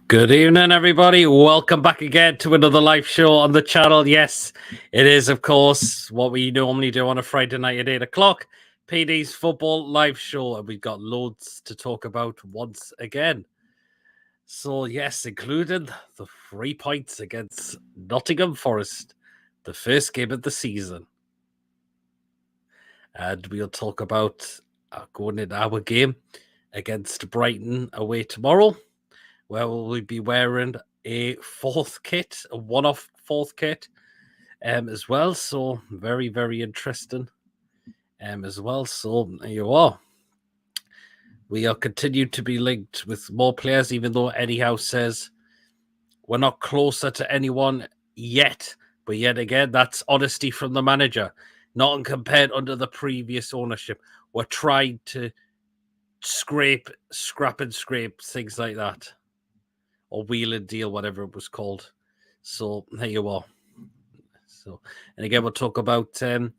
Good evening, everybody. Welcome back again to another live show on the channel. Yes, it is, of course, what we normally do on a Friday night at 8 o'clock. PD's football live show, and we've got loads to talk about once again. So, yes, including the 3 points against Nottingham Forest, the first game of the season. And we'll talk about going in our game against Brighton away tomorrow, where we'll be wearing a fourth kit, a one-off fourth kit as well. So very, very interesting as well. So there you are. We are continued to be linked with more players, even though Eddie Howe says we're not closer to anyone yet. But yet again, that's honesty from the manager. Not compared under the previous ownership. We're trying to scrap and scrape, things like that. Or wheel and deal, whatever it was called. So there you are. So, and again, we'll talk about the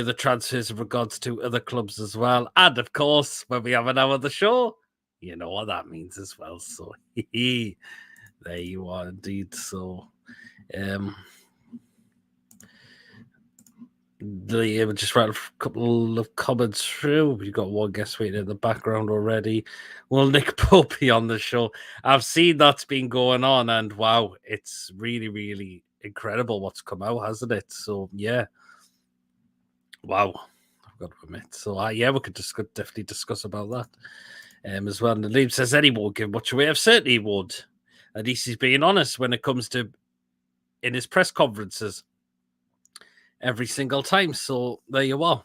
other transfers in regards to other clubs as well. And of course, when we have an hour of the show, you know what that means as well. So there you are indeed. So just write a couple of comments through. We've got one guest waiting in the background already. Will Nick Pope be on the show? I've seen that's been going on, and wow, it's really, really incredible what's come out, hasn't it? So yeah, wow, I've got to admit. So yeah, we could definitely discuss about that as well. And the Liam says Eddie won't give much away. I've certainly would. At least he's being honest when it comes to in his press conferences. Every single time. So there you are.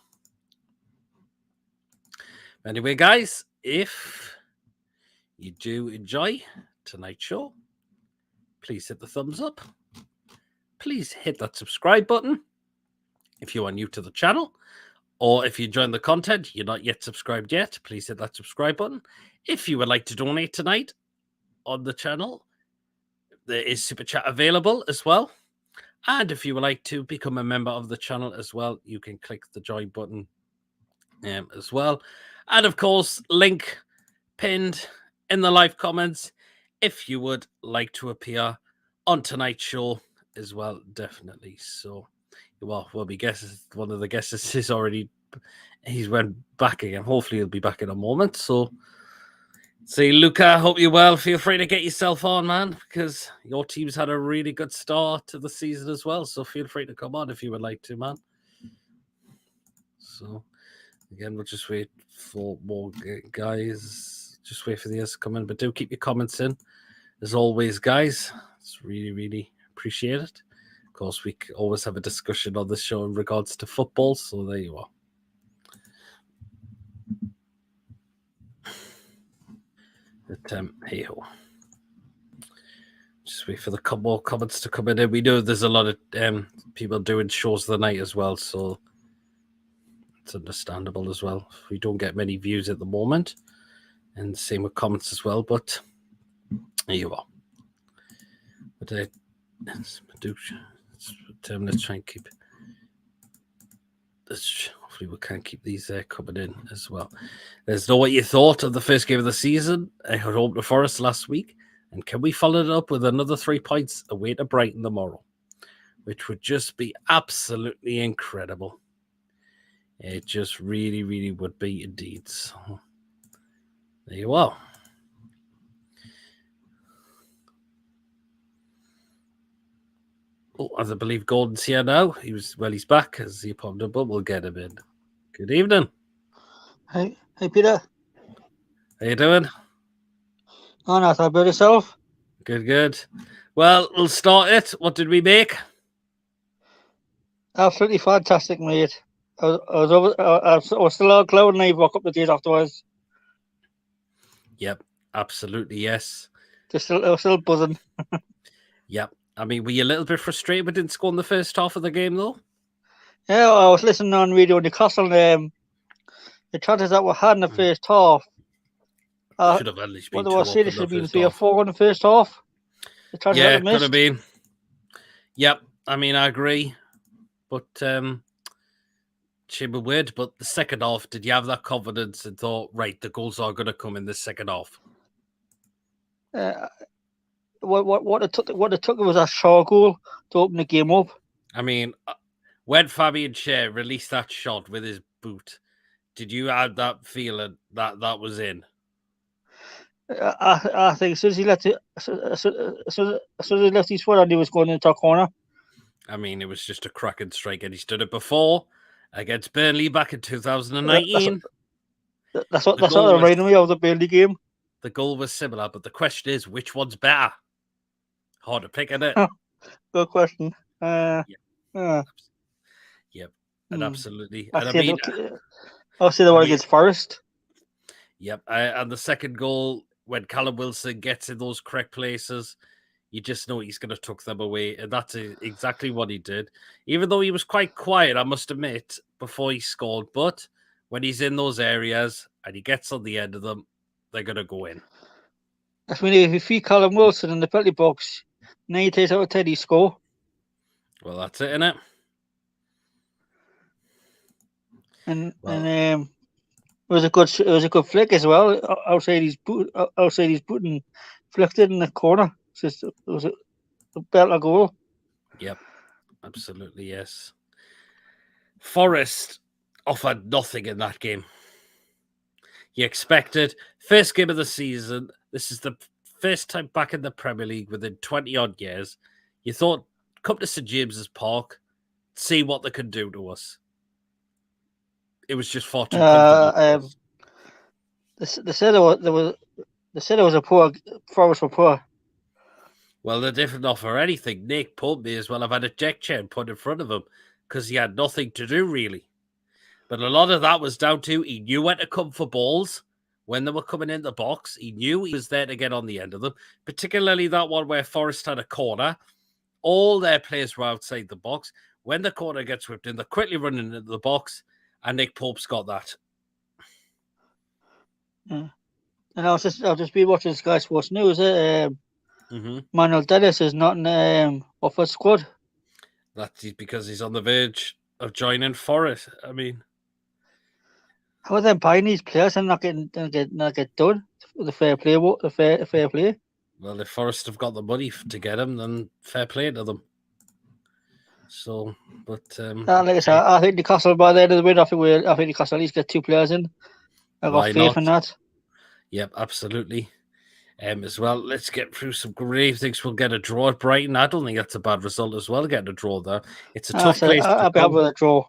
Anyway, guys, if you do enjoy tonight's show, please hit the thumbs up. Please hit that subscribe button if you are new to the channel. Or if you enjoy the content, you're not yet subscribed yet, please hit that subscribe button. If you would like to donate tonight on the channel, there is Super Chat available as well. And if you would like to become a member of the channel as well, you can click the join button as well. And of course, link pinned in the live comments if you would like to appear on tonight's show as well, definitely. So, well, we guess one of the guests is already, he's went back again. Hopefully he'll be back in a moment. So, say, Luca, hope you're well. Feel free to get yourself on, man, because your team's had a really good start to the season as well. So feel free to come on if you would like to, man. So, again, we'll just wait for more guys. Just wait for the others to come in. But do keep your comments in. As always, guys, it's really, really appreciated. Of course, we always have a discussion on this show in regards to football. So there you are. But hey-ho. Just wait for the more comments to come in. We know there's a lot of people doing shows of the night as well. So it's understandable as well. We don't get many views at the moment. And same with comments as well. But there you are. But let's try and keep this. Hopefully, we can keep these coming in as well. Let's know what you thought of the first game of the season. I had home to Forest last week. And can we follow it up with another 3 points away to Brighton tomorrow? Which would just be absolutely incredible. It just really, really would be indeed. So, there you are. Oh, as I believe Gordon's here now. He's back as he popped up, but we'll get him in. Good evening. Hey, Peter. How you doing? Oh, not about yourself. Good. Well, we'll start it. What did we make? Absolutely fantastic, mate. I was still on cloud nine. Woke up the days afterwards. Yep, absolutely yes. I was still buzzing. Yep. I mean, were you a little bit frustrated we didn't score in the first half of the game, though? Yeah, I was listening on Radio Newcastle. The chances that we had in the first half. Should have at least been what two. There should have been 3 or 4 in the first half. Yeah, could have been. Yep. I mean, I agree. But shame weird. But the second half, did you have that confidence and thought, right, the goals are going to come in the second half? what it took was a short goal to open the game up. I mean, when Fabian Schär released that shot with his boot, did you have that feeling that that was in? I think as soon as he left as soon as he left his foot on, he was going into a corner. I mean, it was just a cracking strike, and he's done it before against Burnley back in 2019. That's what reminded me of the Burnley game. The goal was similar, but the question is, which one's better? Hard to pick, isn't it? Good question. Yep, and absolutely. I'll And say the one against Forest. Yep, and the second goal, when Callum Wilson gets in those correct places, you just know he's going to tuck them away, and that's exactly what he did. Even though he was quite quiet, I must admit, before he scored, but when he's in those areas and he gets on the end of them, they're going to go in. I mean, if you feed Callum Wilson in the penalty box, 9 times out of 10 he score. Well, that's it, innit? And it was a good flick as well. Outside his boot and flicked it in the corner. It was a better goal. Yep, absolutely, yes. Forest offered nothing in that game. You expected first game of the season. This is the first time back in the Premier League within 20 odd years. You thought, come to St James's Park, see what they can do to us. It was just far too comfortable. They said it was a poor Forest were poor. Well, they didn't offer anything. Nick Pope may as well have had a deck chair put in front of him because he had nothing to do, really. But a lot of that was down to he knew when to come for balls when they were coming in the box. He knew he was there to get on the end of them, particularly that one where Forest had a corner. All their players were outside the box. When the corner gets whipped in, they're quickly running into the box, and Nick Pope's got that. Yeah. And I'll just be watching Sky Sports News. Manuel Dennis is not in off the squad. That's because he's on the verge of joining Forest. I mean, how are they buying these players and not get done? The fair play. The fair play. Well, if Forest have got the money to get him, then fair play to them. So, but like I said, I think Newcastle by the end of the win, I think Newcastle at least get 2 players in. I got faith in that. Yep, absolutely. As well, let's get through some grave things. We'll get a draw at Brighton. I don't think that's a bad result as well, getting a draw there. It's a tough place to I'll be happy with a draw.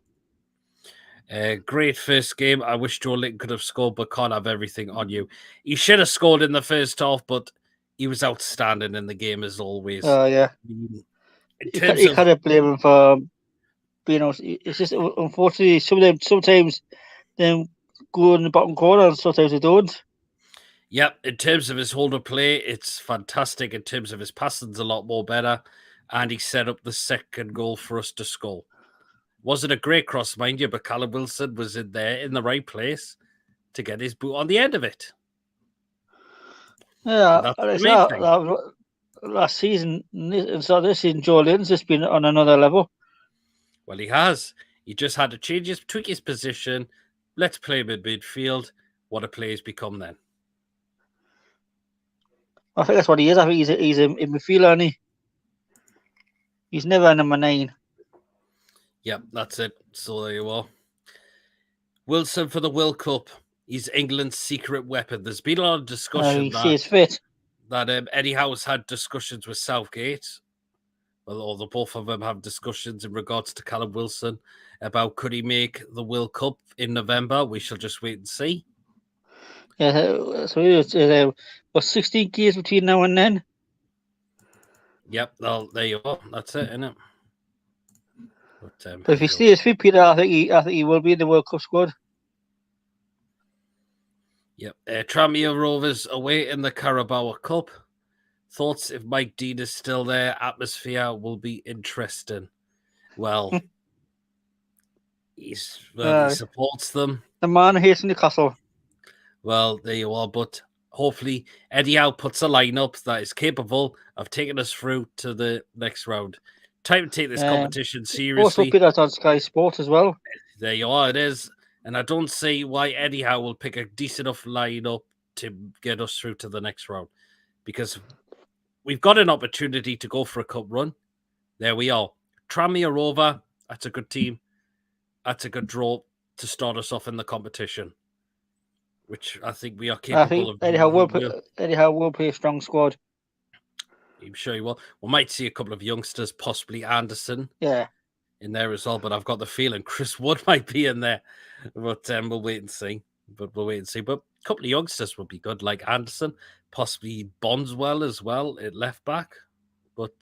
Great first game. I wish Joe Linton could have scored, but can't have everything on you. He should have scored in the first half, but he was outstanding in the game as always. Yeah. You can't blame him for being out. It's just unfortunately sometimes they go in the bottom corner and sometimes they don't. Yep, in terms of his hold of play, it's fantastic. In terms of his passing's a lot more better. And he set up the second goal for us to score. Wasn't a great cross, mind you, but Callum Wilson was in there in the right place to get his boot on the end of it. Yeah, last season, and so this season, Joe Linton's just been on another level. Well, he has. He just had to tweak his position. Let's play him in midfield. What a player's become then. I think that's what he is. I think he's a midfielder, and he's never a number 9. Yep, that's it. So there you are. Wilson for the World Cup. He's England's secret weapon. There's been a lot of discussion that Eddie Howe's had discussions with Southgate. Well, or the both of them have discussions in regards to Callum Wilson about could he make the World Cup in November. We shall just wait and see. Yeah, so it's 16 games between now and then. Yep, well, there you are. That's it, isn't it? But if he stays fit, Peter, I think he will be in the World Cup squad. Yep. Tranmere Rovers away in the Carabao Cup. Thoughts if Mike Dean is still there? Atmosphere will be interesting. Well, he supports them. The man hates Newcastle. Well, there you are. But hopefully, Eddie Howe puts a lineup that is capable of taking us through to the next round. Time to take this competition seriously. Also, Peter's on Sky Sport as well. There you are. It is. And I don't see why Eddie Howe will pick a decent enough lineup to get us through to the next round. Because we've got an opportunity to go for a cup run. There we are. Tranmere over. That's a good team. That's a good draw to start us off in the competition, which I think we are capable of. Eddie Howe will play a strong squad. I'm sure he will. We might see a couple of youngsters, possibly Anderson. Yeah. In there as well, but I've got the feeling Chris Wood might be in there. But we'll wait and see. But a couple of youngsters would be good, like Anderson, possibly Bondswell as well at left back. But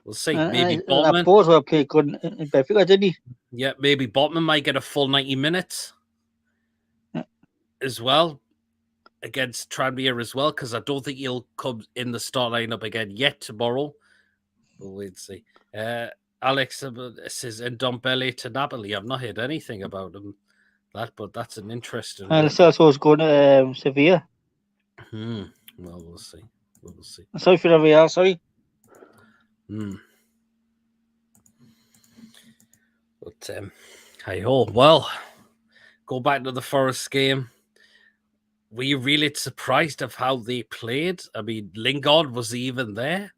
we'll see. Maybe Botman. Boswell played good in Benfica, didn't he? Yeah, maybe Botman might get a full 90 minutes as well against Tranmere as well, because I don't think he'll come in the start lineup again yet tomorrow. We'll wait and see. Alex says Ndombele to Napoli. I've not heard anything about him. But that's an interesting one. And Celso was going to Sevilla. Well, we'll see. We'll see. Sorry for the Real, sorry. But hey ho. Well, go back to the Forest game. Were you really surprised of how they played? I mean, Lingard was even there.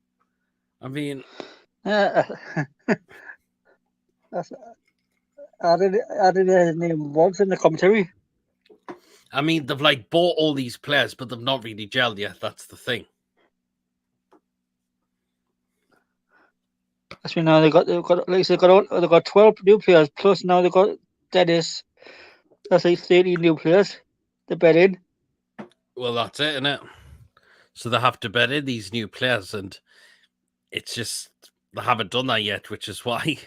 I mean, I didn't know his name once in the commentary. I mean, they've like bought all these players, but they've not really gelled yet. That's the thing. That's now they got 12 new players plus now they got Dennis. That's like 30 new players to bet in. Well, that's it, isn't it? So they have to bet in these new players, and it's just they haven't done that yet, which is why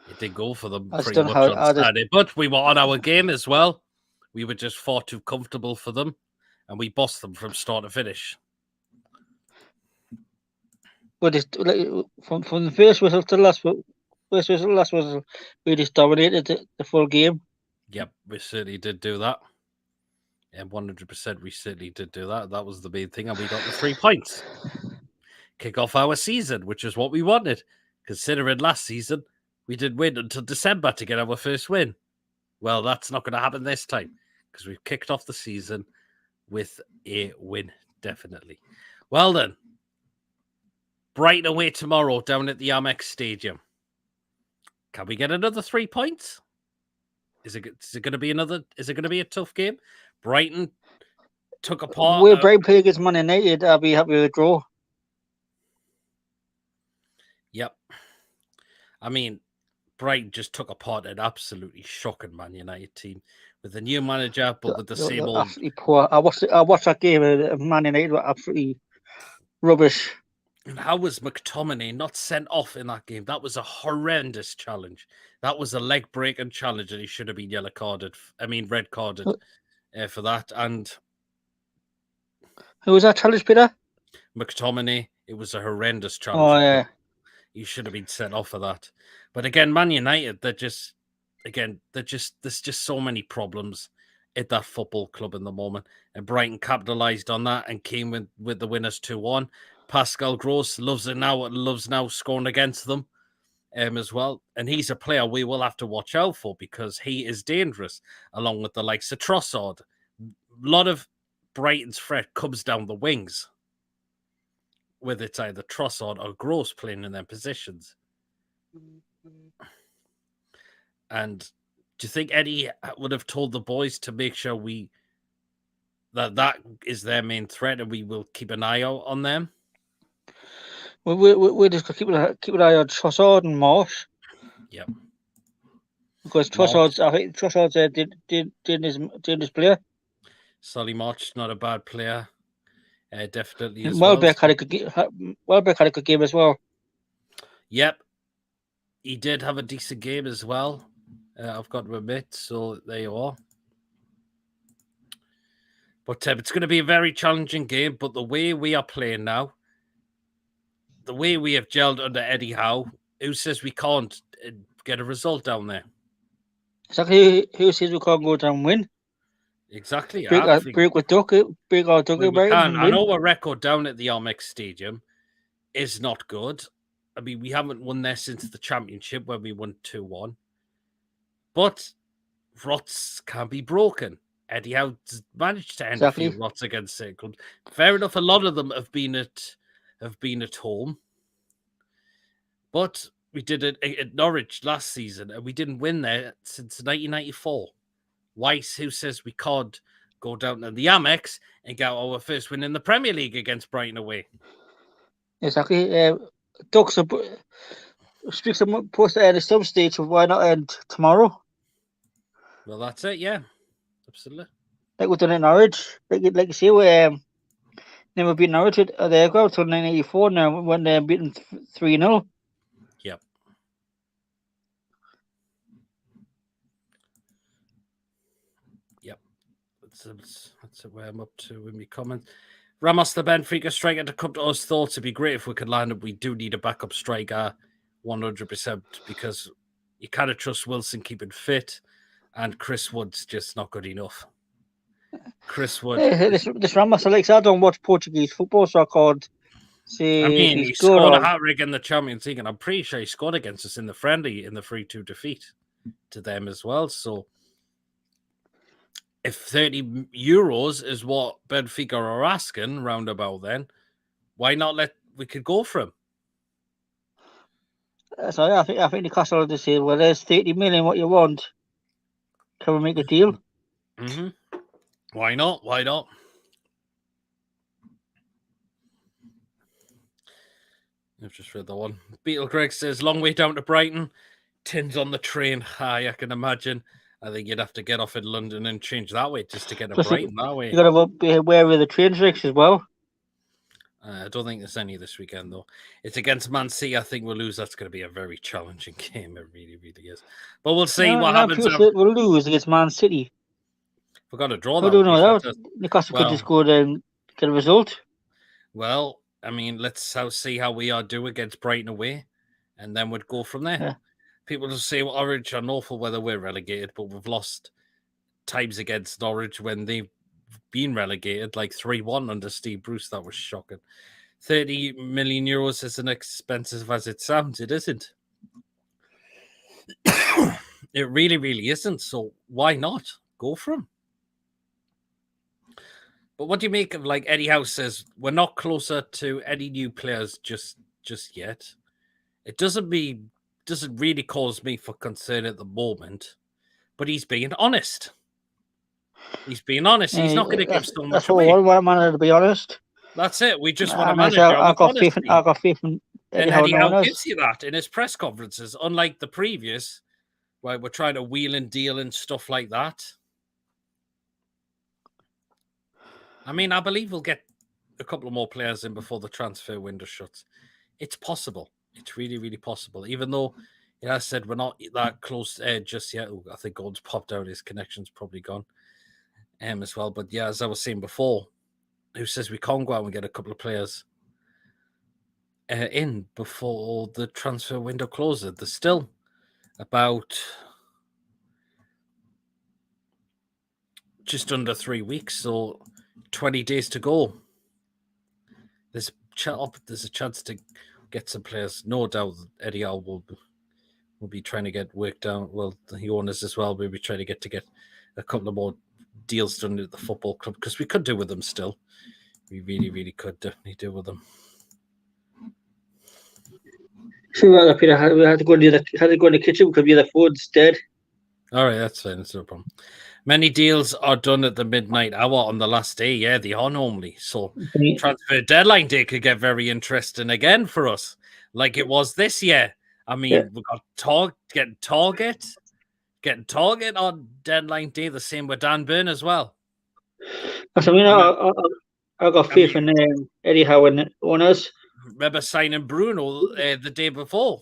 it did go for them pretty much on Saturday. But we were on our game as well. We were just far too comfortable for them, and we bossed them from start to finish. But from the first whistle to the last whistle, we just dominated the full game. Yep, we certainly did do that. And 100% we certainly did do that. That was the main thing, and we got the 3 points. Kick off our season, which is what we wanted. Considering last season, we did win until December to get our first win. Well, that's not going to happen this time because we've kicked off the season with a win, definitely. Well then, Brighton away tomorrow down at the Amex Stadium. Can we get another 3 points? Is it going to be another? Is it going to be a tough game? Brighton took apart. Will Brighton play against Man United? I'll be happy with a draw. Yep. I mean, Brighton just took apart an absolutely shocking Man United team with the new manager, but with the same old. Absolutely poor. I watched that game. Man United were absolutely rubbish. And how was McTominay not sent off in that game? That was a horrendous challenge. That was a leg-breaking challenge, and he should have been red carded for that. And who was that challenge, Peter? McTominay. It was a horrendous challenge. Oh yeah. You should have been sent off for that. But again, Man United, there's just so many problems at that football club in the moment. And Brighton capitalised on that and came with the winners 2-1. Pascal Gross loves now scoring against them as well. And he's a player we will have to watch out for because he is dangerous, along with the likes of Trossard. A lot of Brighton's threat comes down the wings, whether it's either Trossard or Gross playing in their positions. And do you think Eddie would have told the boys to make sure that is their main threat and we will keep an eye out on them? We're just gonna keep an eye on Trossard and Marsh. Yep. Because Trossard's a dangerous player. Solly March, not a bad player. Definitely as Welbeck had a good game as well. Yep. He did have a decent game as well. I've got to admit. So there you are. But it's going to be a very challenging game. But the way we are playing now, the way we have gelled under Eddie Howe, who says we can't get a result down there? Exactly. Who says we can't go down and win? Exactly. Break our duck. I know our record down at the Amex Stadium is not good. I mean, we haven't won there since the championship when we won 2-1. But rots can be broken. Eddie Howe's managed to end a few rots against certain clubs. Fair enough, a lot of them have been at have been at home. But we did it at Norwich last season, and we didn't win there since 1994. Who says we can't go down to the Amex and get our first win in the Premier League against Brighton away? Exactly. Ducks speaks of post to end at some stage. Why not end tomorrow? Well, that's it. Yeah, absolutely. Like we've done in Norwich. Like you say, we never beat Norwich at the aircraft until 1984. Now when they're beaten 3-0. Yep. Yep. That's where I'm up to in my comments. Ramos, the Benfica striker, to come to us. Thoughts it'd be great if we could land it. We do need a backup striker, 100%, because you kind of trust Wilson keeping fit, and Chris Wood's just not good enough. Chris Wood. This Ramos, I don't watch Portuguese football, so I can't say I mean, he's he good. scored a hat-trick in the Champions League, and I'm pretty sure he scored against us in the friendly in the 3-2 defeat to them as well. So if 30 euros is what Benfica are asking roundabout, then why not we could go for him? So I think Newcastle will just say, well, there's 30 million, what you want. Can we make a deal? Mm-hmm. Why not? Why not? I've just read the one. Beetle Greg says, long way down to Brighton. Tins on the train. Hi, I can imagine. I think you'd have to get off in London and change that way just to get to Brighton that way. You got to be aware of the train tricks as well. I don't think there's any this weekend, though. It's against Man City. I think we'll lose. That's going to be a very challenging game. It really, really is. But we'll see what happens. We'll lose against Man City. We've got to draw that. I don't know that. Newcastle could just go there and get a result. Well, I mean, let's see how we are do against Brighton away, and then we'd go from there. Yeah. People just say, well, Norwich are awful whether we're relegated, but we've lost times against Norwich when they've been relegated, like 3-1 under Steve Bruce. That was shocking. 30 million euros is as expensive as it sounds. It isn't. It really, really isn't. So why not go for him? But what do you make of, like Eddie Howe says, we're not closer to any new players just yet. It doesn't really cause me for concern at the moment, but he's being honest. He's being honest. He's not going to give so much away. That's what I wanted to be honest. That's it. We just want a manager. I got faith in Eddie Howe. And Eddie Howe gives you that in his press conferences, unlike the previous, where we're trying to wheel and deal and stuff like that. I mean, I believe we'll get a couple of more players in before the transfer window shuts. It's possible. It's really, really possible. Even though, as I said, we're not that close just yet. I think Gordon's popped out. His connection's probably gone as well. But yeah, as I was saying before, who says we can't go out and get a couple of players in before the transfer window closes? There's still about just under 3 weeks, so 20 days to go. There's a chance to get some players. No doubt Eddie Howe will be trying to get work down. Well, the owners as well will be trying to get a couple of more deals done at the football club, because we could do with them still. We really, really could definitely do with them. Sure, Peter, we had to go in the kitchen because the other food's dead. All right, that's fine. That's no problem. Many deals are done at the midnight hour on the last day. Yeah, they are normally. So transfer deadline day could get very interesting again for us, like it was this year. I mean, we got getting Target on deadline day. The same with Dan Burn as well. I mean, I got faith in Eddie Howe and owners. Remember signing Bruno the day before?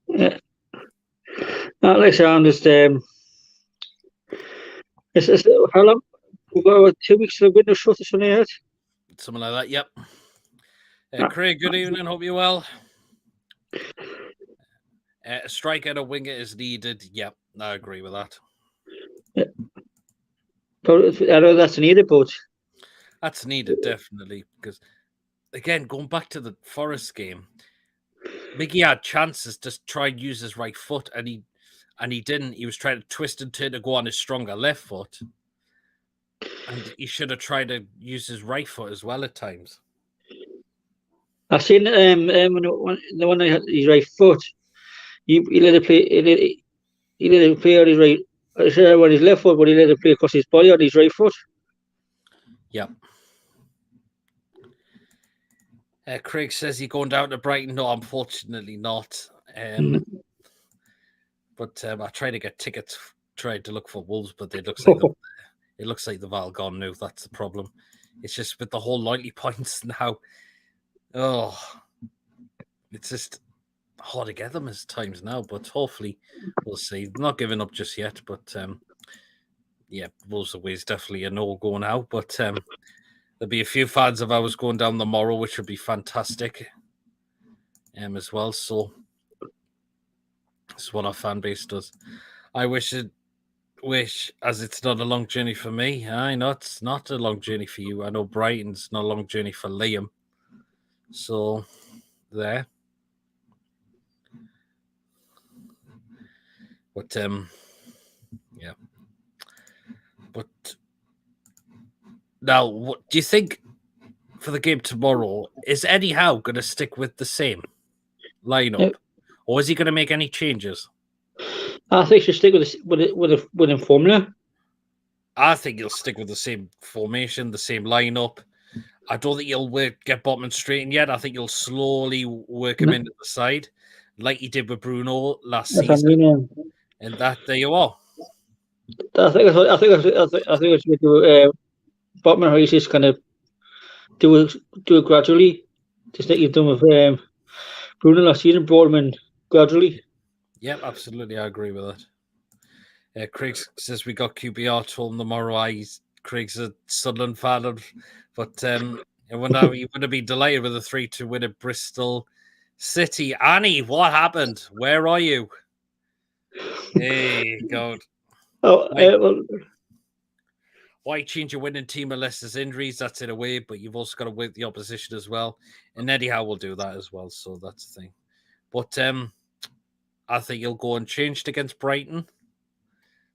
Yeah. Like I'm just it's how long? We've got 2 weeks to the window shut or something like that. Something like that, yep. Craig, good evening. Hope you're well. A striker and a winger is needed. Yep, I agree with that. Yeah. But I know that's needed, but that's needed, definitely. Because, again, going back to the Forest game, Mickey had chances to try and use his right foot, and he didn't. He was trying to twist and turn to go on his stronger left foot. And he should have tried to use his right foot as well at times. I seen when the one that had his right foot, he let it play. He let it play on his right. I said on his left foot, but he let it play across his body on his right foot. Yeah. Craig says he's going down to Brighton. No, unfortunately not. But I tried to get tickets, tried to look for Wolves, but it looks like they've all gone now. That's the problem. It's just with the whole loyalty points now. Oh, it's just hard to get them as times now. But hopefully, we'll see. Not giving up just yet, but yeah, Wolves away is definitely a no-go now. But there'll be a few fans of ours going down tomorrow, which would be fantastic as well. So that's what our fan base does. I wish, as it's not a long journey for me. I know it's not a long journey for you. I know Brighton's not a long journey for Liam. So there. But yeah. But now, what do you think for the game tomorrow? Is Eddie Howe going to stick with the same lineup, or is he going to make any changes? I think he should stick with a formula. I think he'll stick with the same formation, the same lineup. I don't think he'll get Botman straight in yet. I think he'll slowly work him into the side, like he did with Bruno last season. And that there you are. I think it's going to Botman. How he's just kind of do it gradually, just like you've done with Bruno last season. Brought him in gradually. Yep, absolutely, I agree with that. Craig says we got QBR told him tomorrow. Craig's a Sunderland fan, but you would be delighted with a 3-2 win at Bristol City. Annie, what happened? Where are you? Hey, God. Why change your winning team unless there's injuries? That's in a way, but you've also got to wait the opposition as well. And Eddie Howe will do that as well, so that's the thing. But I think he'll go unchanged against Brighton.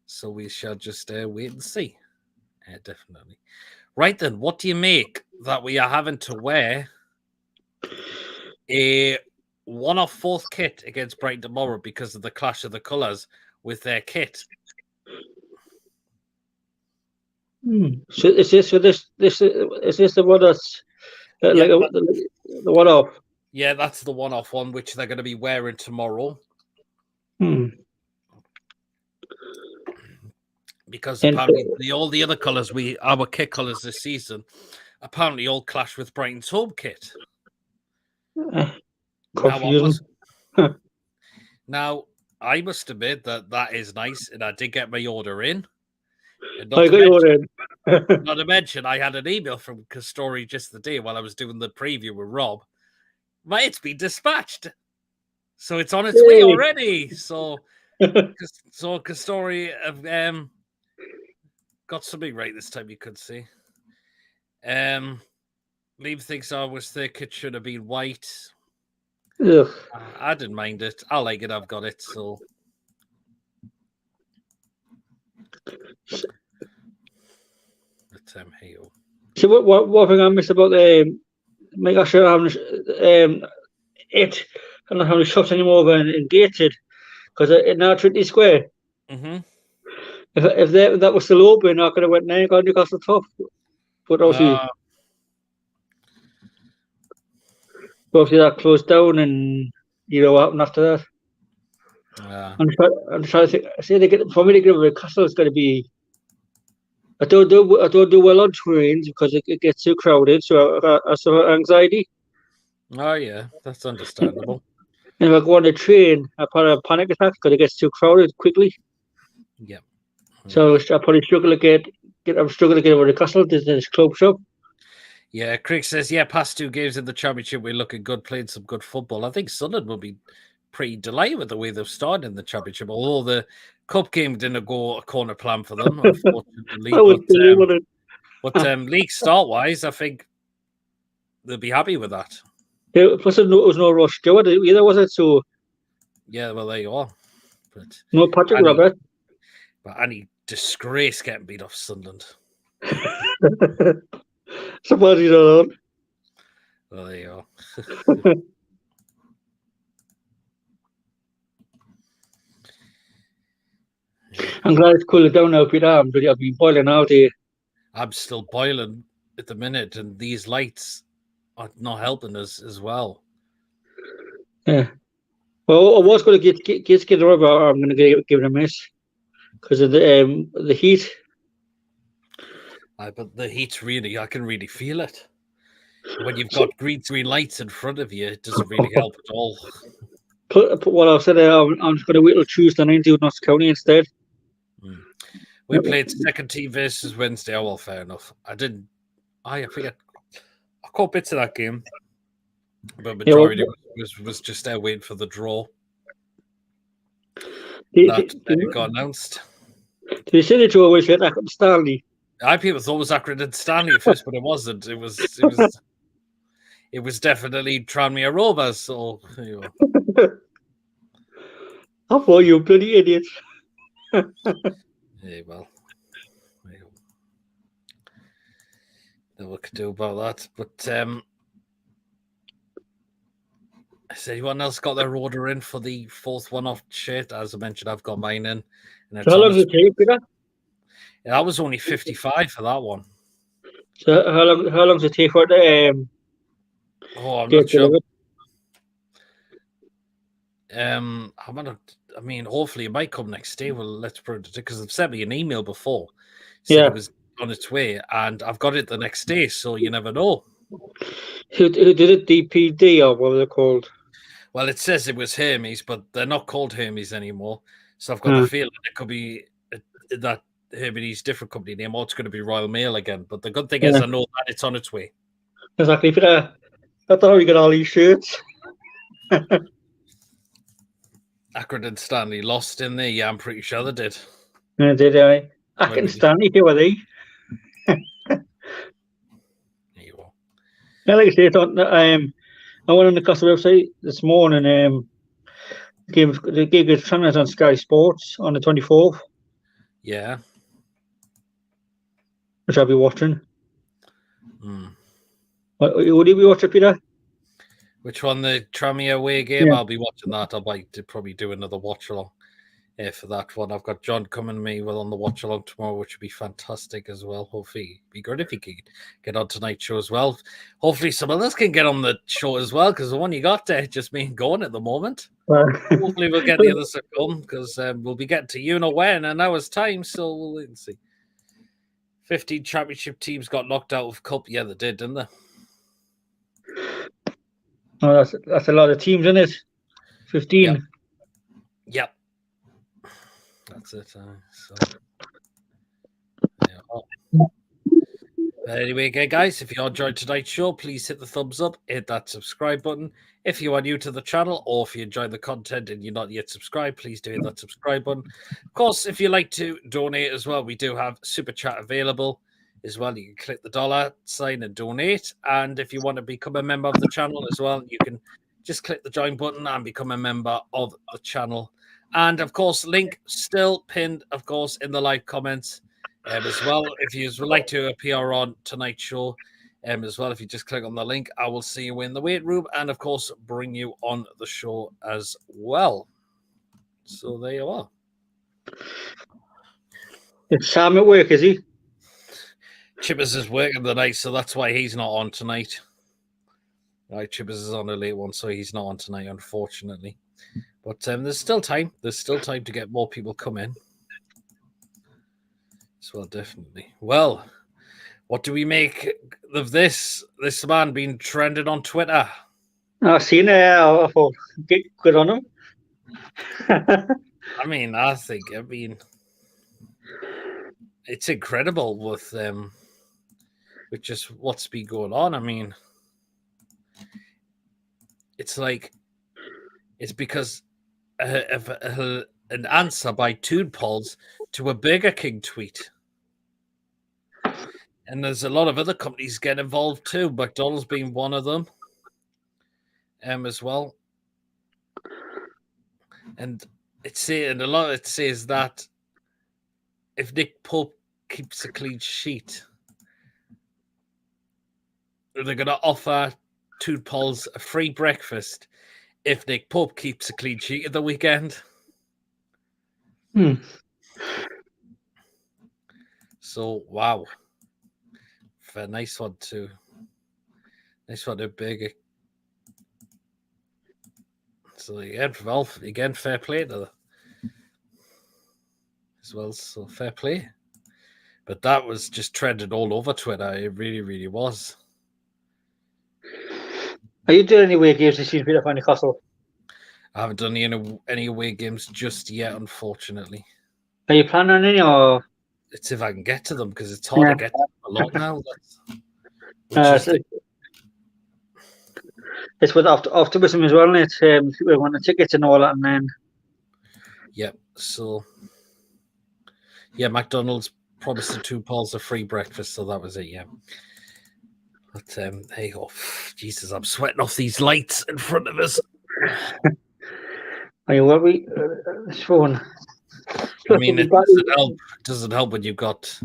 So we shall just wait and see. Definitely. Right then, what do you make that we are having to wear a one-off fourth kit against Brighton tomorrow because of the clash of the colours with their kit? So is this the one that's like the one-off? Yeah, that's the one-off one which they're going to be wearing tomorrow. Because apparently all the other colours our kit colours this season apparently all clash with Brighton's home kit. Confusing. Now, I must admit that is nice, and I did get my order in. And not to mention, I had an email from Castori just the day while I was doing the preview with Rob. It's been dispatched. So it's on its way already. So Castori have got something right this time, you could see. Liam thinks their kit should have been white. Ugh. I didn't mind it. I like it. I've got it. So hey. So what thing I missed about make sure having it and not having shops anymore in gated because it now Trinity Square. Mm-hmm. If that was still open, I could have went there and got Newcastle top. But obviously that closed down, and you know what happened after that. I'm trying to think. For me to get over Castle, it's going to be. I don't do well on trains because it gets too crowded, so I suffer anxiety. Oh yeah, that's understandable. And if I go on a train, I probably have a panic attack because it gets too crowded quickly. Yeah. So I probably struggle to get. I'm struggling to get over the Castle. This club shop. Yeah, Craig says, past 2 games in the Championship, we're looking good, playing some good football. I think Sunderland will be pretty delighted with the way they've started in the Championship, although the Cup game didn't go according to plan for them, unfortunately. But league start-wise, I think they'll be happy with that. Yeah, plus, there was no Ross Stewart either, was it? So yeah, well, there you are. But no Patrick Robert. But any disgrace getting beat off Sunderland. Somebody don't know. Well, there you go. I'm glad it's cooled down now, Peter. I've been boiling out here. I'm still boiling at the minute, and these lights are not helping us as well. Yeah. Well, I was going to get rubber. I'm going to give it a miss because of the heat. But the heat's really, I can really feel it. When you've got green lights in front of you, it doesn't really help at all. Put what I've said. I'm just going to wait till Tuesday night and do Notts County instead. We played second team versus Wednesday. Oh, well, fair enough. I forget. I caught bits of that game, but majority was just there waiting for the draw. That got announced. Did you say the draw was at Accrington Stanley? People thought it was Accrington Stanley at first, but it wasn't. It was definitely Tranmere Rovers. So you know. I thought you bloody idiots. Yeah, well, what could do about that. But has anyone else got their order in for the fourth one-off shirt? As I mentioned, I've got mine in. And So how long does it take, Peter? Yeah, that was only 55 for that one. So how long does it take for the I'm not sure. I mean, hopefully it might come next day. Well, let's put it because they've sent me an email before. Said it was on its way, and I've got it the next day, so you never know. Who did it? DPD or what were they called? Well, it says it was Hermes, but they're not called Hermes anymore. So I've got the feeling it could be that Hermes different company name, or it's going to be Royal Mail again. But the good thing is, I know that it's on its way. Exactly, Peter. I don't know how you get all these shirts. Accrington Stanley lost in there. Yeah, I'm pretty sure they did. Yeah, did I? Accrington Stanley, who are they? Yeah, like I say, I went on the Newcastle website this morning. The gig is transmitted on Sky Sports on the 24th. Yeah. Which I'll be watching. Would you be watching, Peter? Which one? The Tranmere away game? Yeah. I'll be watching that. I'll probably do another watch along for that one. I've got John coming to me on the watch along tomorrow, which would be fantastic as well. Hopefully, it'd be good if he could get on tonight's show as well. Hopefully, some others can get on the show as well, because the one you got there just me going at the moment. Hopefully, we'll get the others to come, because we'll be getting to you know when in an hour's time. So we'll wait and see. 15 championship teams got knocked out of Cup. Yeah, they did, didn't they? Oh, that's a lot of teams, isn't it? 15. Yep. That's it. Anyway, guys, if you enjoyed tonight's show, please hit the thumbs up, hit that subscribe button. If you are new to the channel or if you enjoy the content and you're not yet subscribed, please do hit that subscribe button. Of course, if you like to donate as well, we do have Super Chat available as well. You can click the dollar sign and donate. And if you want to become a member of the channel as well, you can just click the join button and become a member of the channel. And, of course, link still pinned, of course, in the live comments. As well, if you would like to appear on tonight's show, as well, if you just click on the link, I will see you in the weight room and, of course, bring you on the show as well. So there you are. It's Sam at work, is he? Chippers is working tonight, so that's why he's not on tonight. Right, Chippers is on a late one, so he's not on tonight, unfortunately. But there's still time. There's still time to get more people come in. Well, definitely. Well, what do we make of this man being trended on Twitter? I've seen it. I thought, good on him. I mean, it's incredible with just what's been going on. I mean, it's like it's because of an answer by Toon Pols to a Burger King tweet. And there's a lot of other companies getting involved too, McDonald's being one of them as well. And it says that if Nick Pope keeps a clean sheet, they're going to offer Two Paul's a free breakfast if Nick Pope keeps a clean sheet at the weekend. So, wow. Fair, nice one too. Nice one to Big. So again, fair play to them as well. So fair play. But that was just trending all over Twitter. It really, really was. Are you doing any away games this season, Peter, for Newcastle? I haven't done any away games just yet, unfortunately. Are you planning on any, or? It's if I can get to them, because it's hard to get to a lot now. It's with optimism as well, isn't it? We want the tickets and all that, and then. Yep. So, yeah, McDonald's promised the two Pauls a free breakfast, so that was it. Yeah. But there you go. Jesus, I'm sweating off these lights in front of us. Are you worried? It's fun. I mean, it doesn't help when you've got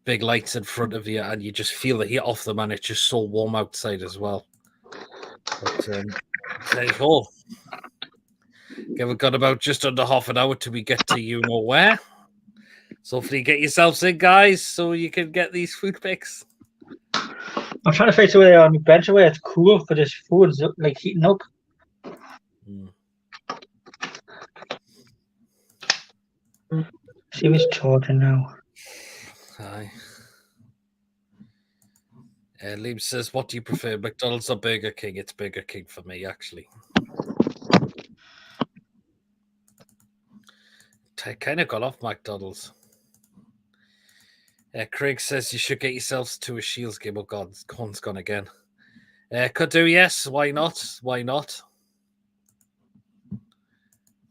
big lights in front of you and you just feel the heat off them, and it's just so warm outside as well. But there you go. Okay, we've got about just under half an hour till we get to you know where. So hopefully get yourselves in, guys, so you can get these food pics. I'm trying to find somewhere on the bench where it's cool because this food's like heating up. See if it's charging now. Hi. Liam says, what do you prefer, McDonald's or Burger King? It's Burger King for me, actually. I kind of got off McDonald's. Craig says you should get yourselves to a Shields game. Oh, God, Corn's gone again. Could do, yes. Why not? Why not?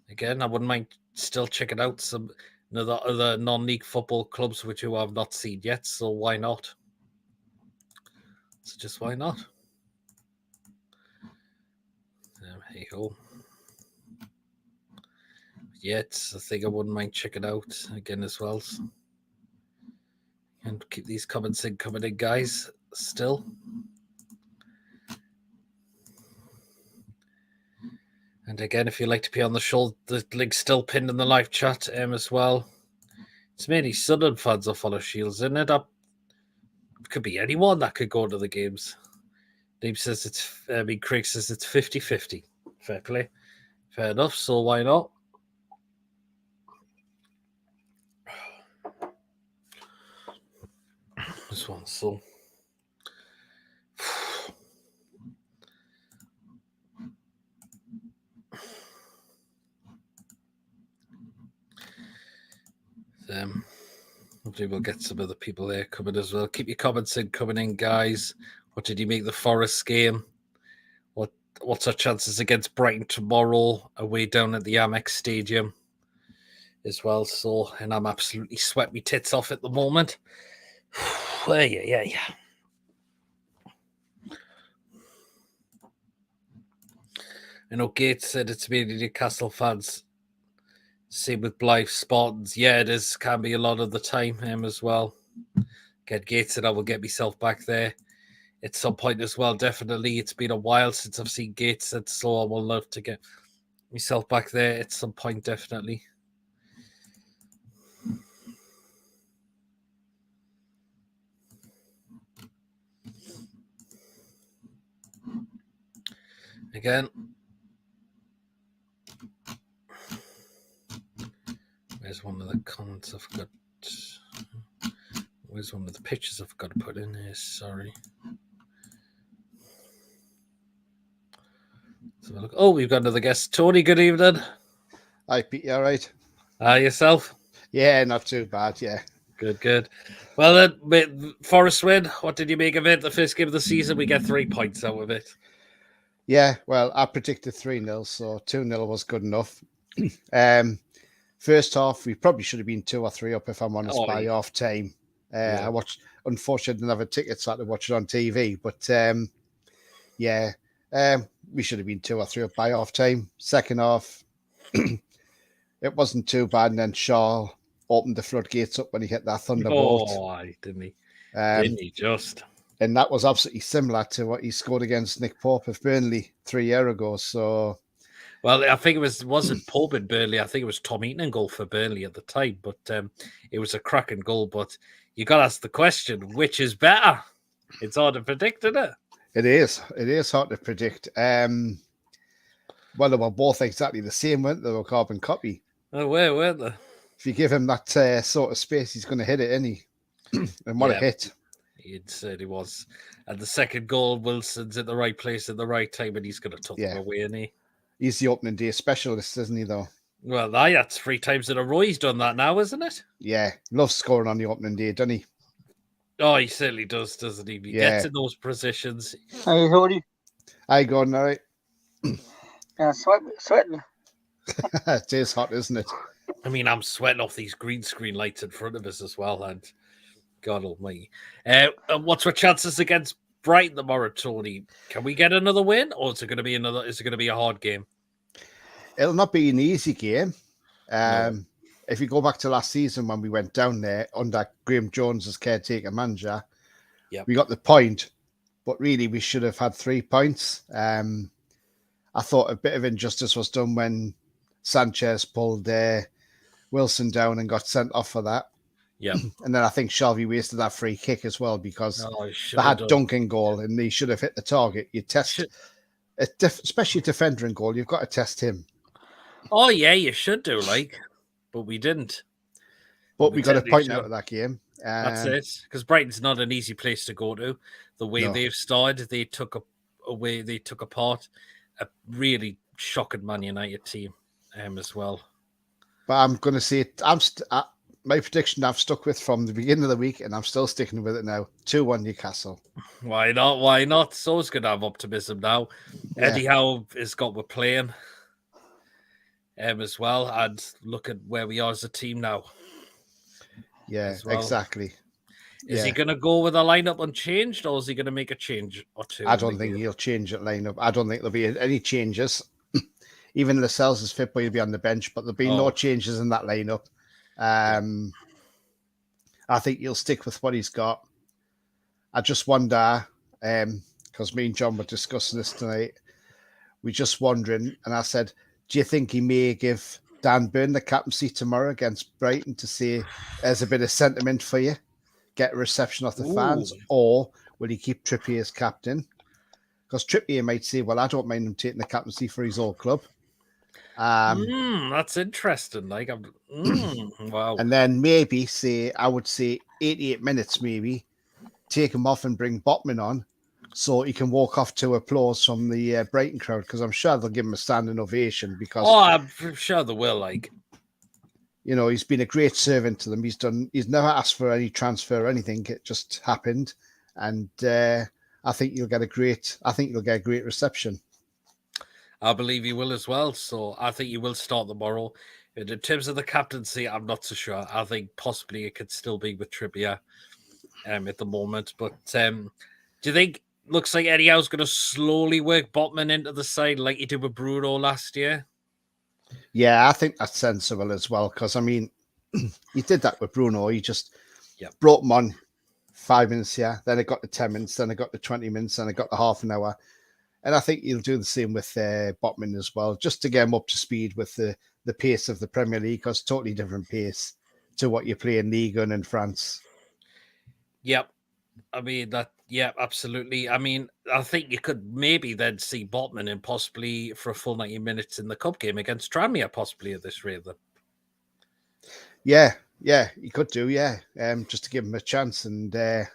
Again, I wouldn't mind still checking out some other non-league football clubs which you have not seen yet, so why not? So just why not? There you go. Yet, I think I wouldn't mind checking out again as well. And keep these comments coming in, guys, still. And again, if you'd like to be on the show, the link's still pinned in the live chat as well. It's mainly Sunderland fans that follow Shields, isn't it? It could be anyone that could go to the games. Craig says it's 50-50. Fair play. Fair enough, so why not? This one, so. Hopefully we'll get some other people there coming as well. Keep your comments coming in, guys. What did you make the Forest game? What's our chances against Brighton tomorrow away down at the Amex Stadium as well? So, and I'm absolutely sweating my tits off at the moment. Yeah. I know Gates said it's mainly Newcastle fans. Same with Blythe Spartans. Yeah, it is. Can be a lot of the time as well. Get Gates said I will get myself back there at some point as well. Definitely. It's been a while since I've seen Gates said, so I will love to get myself back there at some point, definitely. Again. Where's one of the comments I've got? Where's one of the pictures I've got to put in here? Sorry. So look. Oh, we've got another guest. Tony, good evening. Hi, Pete. You all right? Yourself? Yeah, not too bad. Yeah. Good. Well, then, Forest win. What did you make of it? The first game of the season, we get 3 points out of it. Yeah, well, I predicted 3-0, so 2-0 was good enough. First half, we probably should have been 2 or 3 up, if I'm honest, by half time. I watched, unfortunately, I didn't have a ticket, so I had to watch it on TV. But we should have been 2 or 3 up by half time. Second half, it wasn't too bad. And then Shaw opened the floodgates up when he hit that thunderbolt. Oh, didn't he? Didn't he just? And that was absolutely similar to what he scored against Nick Pope of Burnley 3 years ago. So, well, I think it wasn't Pope in Burnley. I think it was Tom Eaton goal for Burnley at the time, but it was a cracking goal. But you got to ask the question, which is better? It's hard to predict, isn't it? It is hard to predict. Well, they were both exactly the same, weren't they? They were carbon copy. Oh, where weren't they? If you give him that sort of space, he's going to hit it, isn't he? And what a hit. It certainly was. And the second goal, Wilson's at the right place at the right time, and he's going to tuck them away, isn't he? He's the opening day specialist, isn't he, though? Well, that's 3 times in a row he's done that now, isn't it? Yeah, loves scoring on the opening day, doesn't he? Oh, he certainly does, doesn't he? He gets in those positions. Hey, Hody. Hi, Gordon, all right? Yeah, sweating. It is hot, isn't it? I mean, I'm sweating off these green screen lights in front of us as well, and God almighty. What's our chances against Brighton tomorrow, Tony? Can we get another win, or is it going to be a hard game? It'll not be an easy game. No. If you go back to last season when we went down there under Graham Jones as caretaker manager, we got the point, but really we should have had 3 points. I thought a bit of injustice was done when Sanchez pulled Wilson down and got sent off for that. Yeah. And then I think Shelby wasted that free kick as well because they had Duncan goal and they should have hit the target. You test, especially a defender in goal, you've got to test him. Oh, yeah, you should do, but we didn't. But we got a point out of that game. That's it, because Brighton's not an easy place to go to. The way they've started, they took apart a really shocking Man United team as well. But I'm going to say my prediction I've stuck with from the beginning of the week, and I'm still sticking with it now. 2-1 Newcastle. Why not? Why not? So's going to have optimism now. Yeah. Eddie Howe has got we're playing as well, and look at where we are as a team now. Yeah, exactly. Is he going to go with a lineup unchanged, or is he going to make a change or two? I don't think he'll change that lineup. I don't think there'll be any changes. Even Lascelles is fit, but he'll be on the bench, but there'll be no changes in that lineup. I think he'll stick with what he's got. I just wonder, because me and John were discussing this tonight, we're just wondering, and I said, do you think he may give Dan Burn the captaincy tomorrow against Brighton to say there's a bit of sentiment for you, get a reception off the fans, or will he keep Trippier as captain? Because Trippier might say, well, I don't mind him taking the captaincy for his old club. That's interesting. Wow. And then maybe I would say 88 minutes, maybe take him off and bring Botman on so he can walk off to applause from the Brighton crowd, because I'm sure they'll give him a standing ovation because I'm sure they will. He's been a great servant to them. He's never asked for any transfer or anything. It just happened. And I think you'll get a great reception. I believe he will as well. So I think he will start tomorrow. In terms of the captaincy, I'm not so sure. I think possibly it could still be with Trippier at the moment. But do you think looks like Eddie Howe's going to slowly work Botman into the side like he did with Bruno last year? Yeah, I think that's sensible as well. Because, I mean, he did that with Bruno. He just brought him on 5 minutes here. Then it got to 10 minutes. Then it got to 20 minutes. Then it got to half an hour. And I think he'll do the same with Botman as well, just to get him up to speed with the pace of the Premier League, because totally different pace to what you play in Ligue 1 in France. Yep. I mean, absolutely. I mean, I think you could maybe then see Botman in possibly for a full 90 minutes in the cup game against Tranmere, possibly at this rate. Yeah, he could do, just to give him a chance. And, that's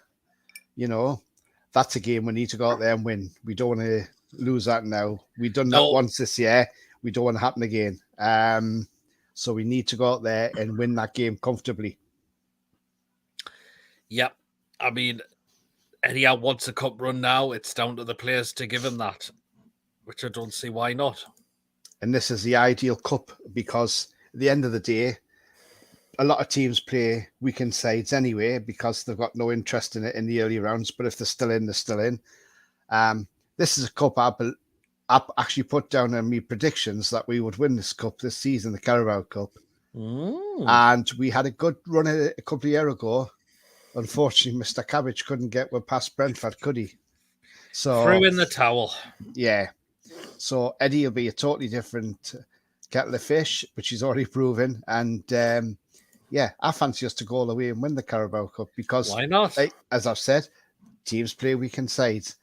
a game we need to go out there and win. We don't want to lose that now. We've done that once this year. We don't want to happen again. So we need to go out there and win that game comfortably. Yep. I mean, Eddie Howe wants a cup run now. It's down to the players to give him that, which I don't see why not. And this is the ideal cup because at the end of the day, a lot of teams play weekend sides anyway because they've got no interest in it in the early rounds. But if they're still in, they're still in. This is a cup I actually put down in my predictions that we would win this cup this season, the Carabao Cup. And we had a good run a couple of years ago unfortunately, Mr. Cabbage couldn't get past Brentford, could he? So Threw in the towel. yeah. So Eddie will be a totally different kettle of fish, which he's already proven. And yeah, I fancy us to go all the way and win the Carabao Cup because, Why not? like, as I've said, teams play weekend sides.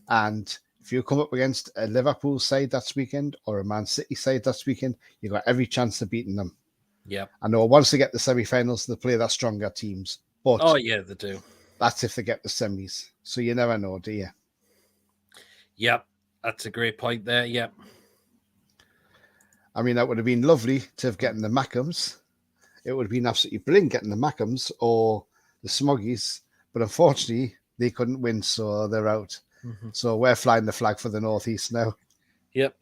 And if you come up against a Liverpool side this weekend or a Man City side this weekend, you've got every chance of beating them. Yeah. I know once they get the semi-finals, they play their stronger teams. But Oh, yeah, they do. that's if they get the semis. So you never know, do you? Yep. That's a great point there. Yep. I mean, that would have been lovely to have gotten the Mackhams. It would have been absolutely brilliant getting the Mackhams or the Smoggies. But unfortunately, they couldn't win, so they're out. Mm-hmm. So we're flying the flag for the Northeast now. Yep.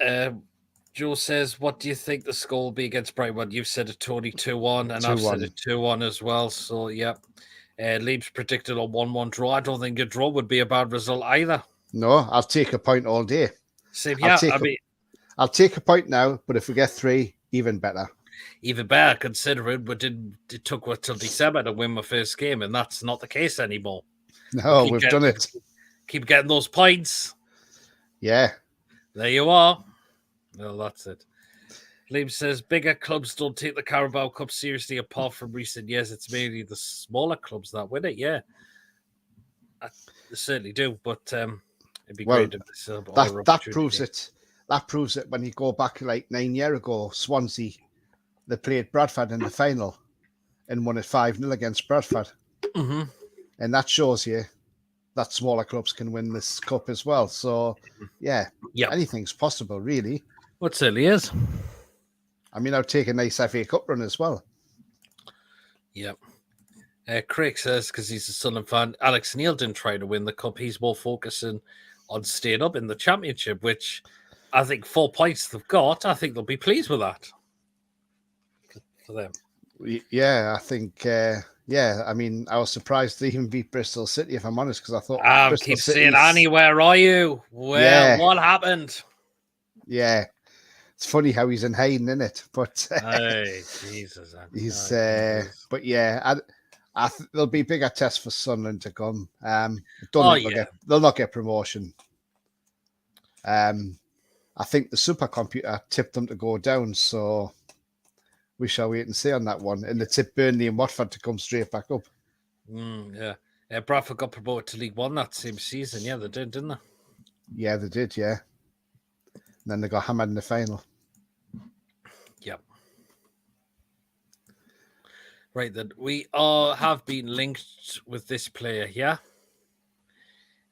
Joe says, what do you think the score will be against Brighton? You've said it, Tony, 2-1, and 2-1. I've said it 2-1 as well. So, yep. Leib's predicted a 1-1 draw. I don't think a draw would be a bad result either. No, I'll take a point all day. Same here. I'll take a point now, but if we get 3, even better. Even better, considering it took till December to win my first game, and that's not the case anymore. No, we've done it. Keep getting those points. Yeah. There you are. Well, that's it. Liam says, bigger clubs don't take the Carabao Cup seriously apart from recent years. It's mainly the smaller clubs that win it, yeah. They certainly do, but it'd be great if this that proves it. That proves it when you go back like 9 years ago, Swansea, they played Bradford in the final and won it 5-0 against Bradford. Mm-hmm. And that shows you that smaller clubs can win this cup as well. So, yeah, anything's possible, really. Well, it certainly is. I mean, I'll take a nice FA Cup run as well. Yep. Craig says, because he's a Sunderland fan, Alex Neil didn't try to win the cup. He's more focusing on staying up in the Championship, which I think 4 points they've got. I think they'll be pleased with that for them. Yeah, I think, I mean, I was surprised they even beat Bristol City, if I'm honest, because I thought Bristol keep saying, Annie, where are you? What happened? Yeah. It's funny how he's in hiding, isn't it? But hey, Jesus, he's but yeah, there'll be bigger tests for Sunderland to come. They'll not get promotion. I think the supercomputer tipped them to go down, so we shall wait and see on that one. And they tipped Burnley and Watford to come straight back up. Yeah. Bradford got promoted to League One that same season. Yeah, they did, didn't they? Yeah, they did, yeah. And then they got hammered in the final. Yep. Right, then. We have been linked with this player here.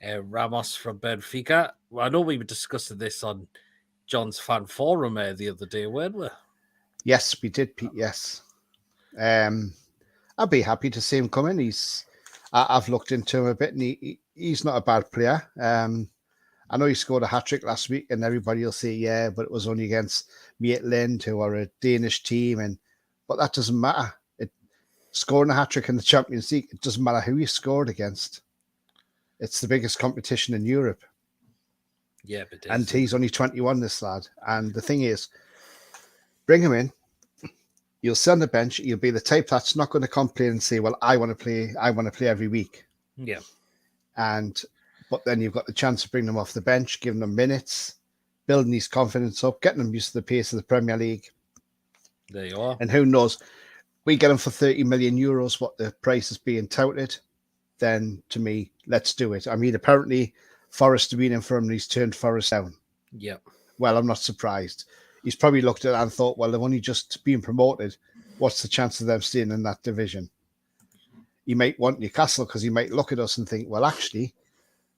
Ramos from Benfica. Well, I know we were discussing this on John's fan forum the other day, weren't we? Yes, we did, Pete, yes. I'd be happy to see him come in. I've looked into him a bit, and he's not a bad player. I know he scored a hat-trick last week, and everybody will say, yeah, but it was only against Midtjylland, who are a Danish team, but that doesn't matter. Scoring a hat-trick in the Champions League, it doesn't matter who you scored against. It's the biggest competition in Europe. Yeah, but and he's only 21, this lad. And the thing is, bring him in. You'll sit on the bench. You'll be the type that's not going to complain and say, well, I want to play every week. Yeah. But then you've got the chance to bring them off the bench, giving them minutes, building his confidence up, getting them used to the pace of the Premier League. There you are. And who knows, we get him for 30 million euros, what the price is being touted, then to me, let's do it. I mean, apparently Forest have been in for him and he's turned Forest down. Yeah. Well, I'm not surprised. He's probably looked at it and thought, well, they've only just been promoted. What's the chance of them staying in that division? He might want Newcastle because he might look at us and think, well, actually,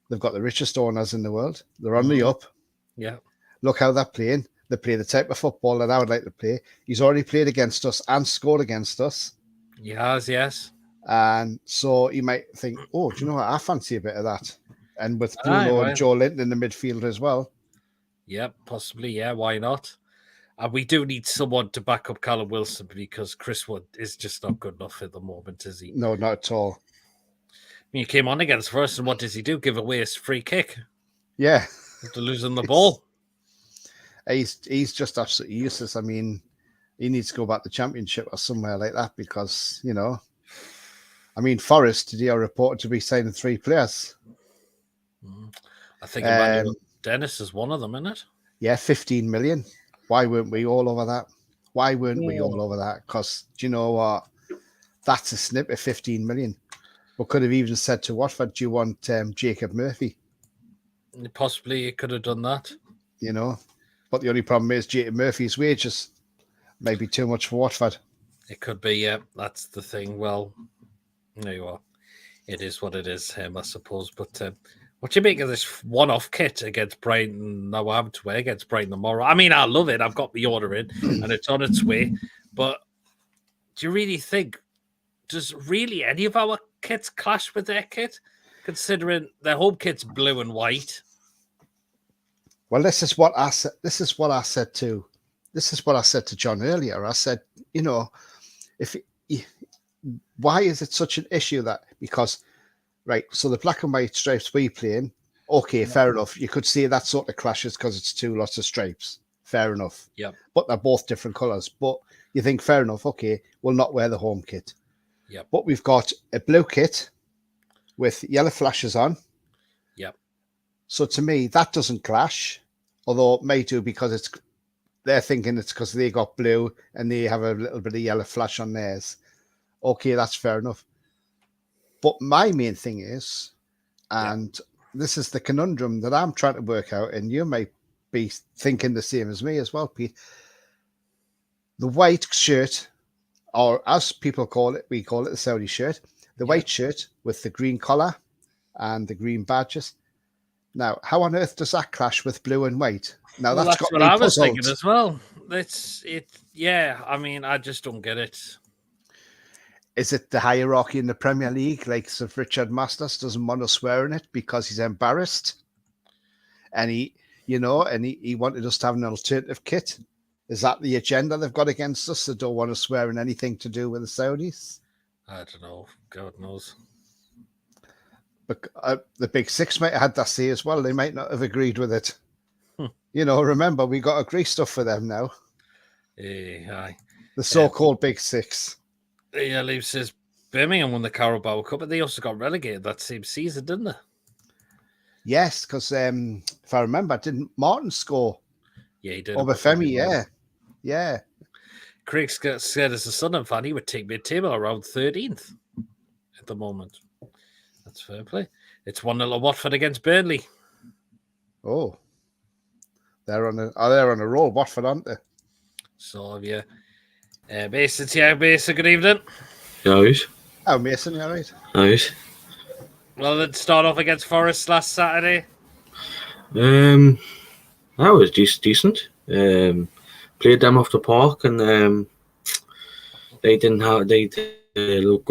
they've got the richest owners in the world. They're on the up. Yeah. Look how they're playing. They play the type of football that I would like to play. He's already played against us and scored against us. Yes. And so he might think, oh, do you know what? I fancy a bit of that. And with Bruno and Joe Linton in the midfield as well. Yeah, possibly. Yeah, why not? And we do need someone to back up Callum Wilson because Chris Wood is just not good enough at the moment, is he? No, not at all. I mean, he came on against us, and what does he do? Give away his free kick. Yeah. After losing the ball. He's just absolutely useless. I mean, he needs to go back to Championship or somewhere like that because, I mean, Forest today are reported to be signing 3 players. I think Emmanuel Dennis is one of them, isn't it? Yeah, 15 million. Why weren't we all over that? Why weren't we all over that? Because do you know what? That's a snip of 15 million. We could have even said to Watford, do you want Jacob Murphy? Possibly you could have done that. You know, but the only problem is Jacob Murphy's wages may be too much for Watford. It could be, yeah. That's the thing. Well, there you are. It is what it is, I suppose. But what do you make of this one-off kit against Brighton? Now I have to wear against Brighton tomorrow. I mean, I love it. I've got the order in, and it's on its way. But do you really think, does really any of our kits clash with their kit, considering their home kit's blue and white? Well, this is what I said. This is what I said to John earlier. I said, you know, why is it such an issue that because, right? So the black and white stripes we playing, okay, fair enough. You could see that sort of clashes because it's 2 lots of stripes. Fair enough. Yeah. But they're both different colours. But you think, fair enough, okay, we'll not wear the home kit. Yeah. But we've got a blue kit with yellow flashes on. Yep. So to me, that doesn't clash, although it may do because they're thinking it's because they got blue and they have a little bit of yellow flash on theirs. Okay, that's fair enough. But my main thing is, and this is the conundrum that I'm trying to work out, and you may be thinking the same as me as well, Pete. The white shirt, or as people call it, we call it the Saudi shirt, the white shirt with the green collar and the green badges. Now, how on earth does that clash with blue and white? Now, Well, that's that's got what me I was puzzled. thinking as well. Yeah. I mean, I just don't get it. Is it the hierarchy in the Premier League? Like Sir Richard Masters doesn't want to swear in it because he's embarrassed, and he wanted us to have an alternative kit. Is that the agenda they've got against us? They don't want to swear in anything to do with the Saudis. I don't know. God knows. But the Big Six might have had that say as well. They might not have agreed with it. You know, remember, we got agree stuff for them now. Aye. The so-called Big Six. Yeah, Liam says Birmingham won the Carabao Cup, but they also got relegated that same season, didn't they? Yes, because if I remember, didn't Martin score? Yeah, he did. Obafemi, yeah. Craig said as a Sunderland fan, he would take mid-table around 13th at the moment. That's fair play. It's 1-0 Watford against Burnley. Oh, they're on a roll, Watford, aren't they? So yeah, Mason's here. Mason, good evening. Nice. Oh, Mason, you all right? Nice. Well, let's start off against Forest last Saturday. That was decent. Played them off the park, and they look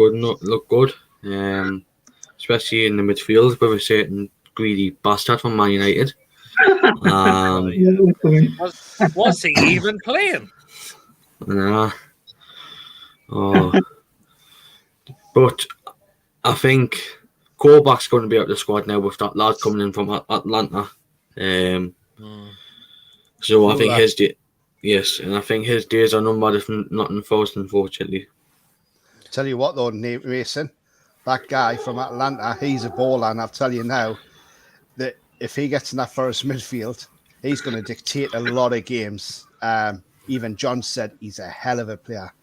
good. Especially in the midfield with a certain greedy bastard from Man United. Was he even playing? Nah. Oh. But I think Colback's going to be out of the squad now with that lad coming in from Atlanta. So I think I think his days are numbered if not enforced, unfortunately. Tell you what, though, Mason, that guy from Atlanta, he's a baller, and I'll tell you now that if he gets in that Forest midfield, he's going to dictate a lot of games. Even John said he's a hell of a player.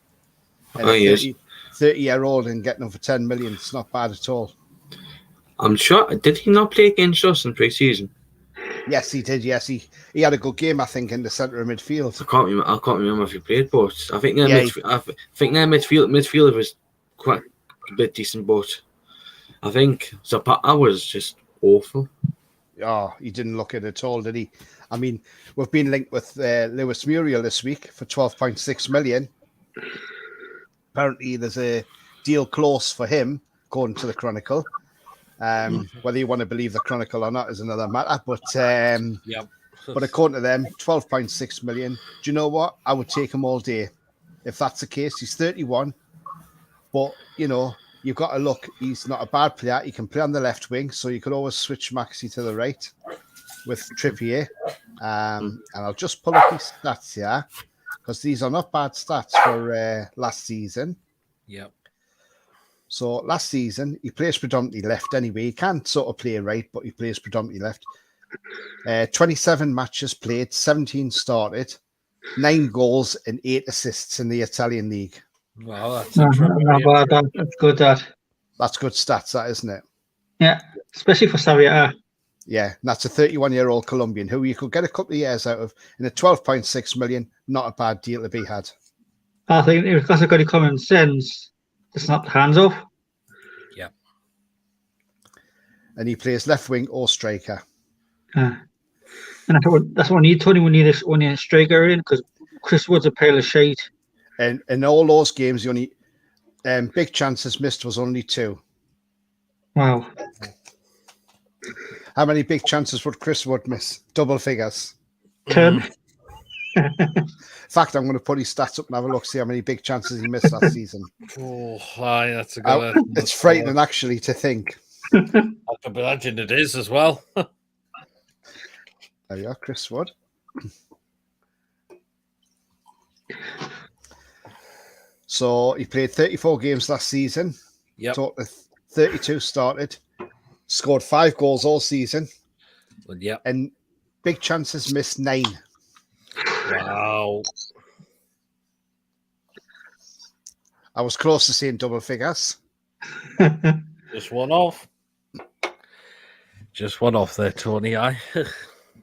And he is. 30-year-old and getting him for 10 million, it's not bad at all. I'm sure. Did he not play against us in pre-season? Yes, he did. Yes, he had a good game, I think, in the centre of midfield. I can't remember if he played, but I think their midfield was quite a bit decent. But I think Zapata was just awful. Oh, he didn't look it at all, did he? I mean, we've been linked with Lewis Muriel this week for 12.6 million. Apparently, there's a deal close for him, according to the Chronicle. Whether you want to believe the Chronicle or not is another matter. But but according to them, 12.6 million. Do you know what? I would take him all day. If that's the case, he's 31. But, you know, you've got to look. He's not a bad player. He can play on the left wing, so you could always switch Maxi to the right with Trippier. And I'll just pull up his stats here, because these are not bad stats for last season. Yep. So last season, he plays predominantly left anyway. He can sort of play right, but he plays predominantly left. 27 matches played, 17 started, 9 goals and 8 assists in the Italian league. Wow, that's Not bad. That's good. That's good stats, that, isn't it? Yeah, especially for Serie A. Yeah, and that's a 31-year-old Colombian who you could get a couple of years out of in a 12.6 million. Not a bad deal to be had. I think because I've got the common sense, to snap the hands off. Yeah. And he plays left wing or striker. And that's what we need, Tony. We need a striker in because Chris Wood's a pile of shite. And in all those games, the only big chances missed was only 2. Wow. How many big chances would Chris Wood miss? Double figures. 10. In fact, I'm going to put his stats up and have a look, see how many big chances he missed last season. Oh, aye, that's a good. It's frightening, actually, to think. I can imagine it is as well. There you are, Chris Wood. So he played 34 games last season. Yep. 32 started. Scored 5 goals all season. Well, yep. And big chances missed 9. Wow. I was close to seeing double figures. Just one off. Just one off there, Tony. Aye.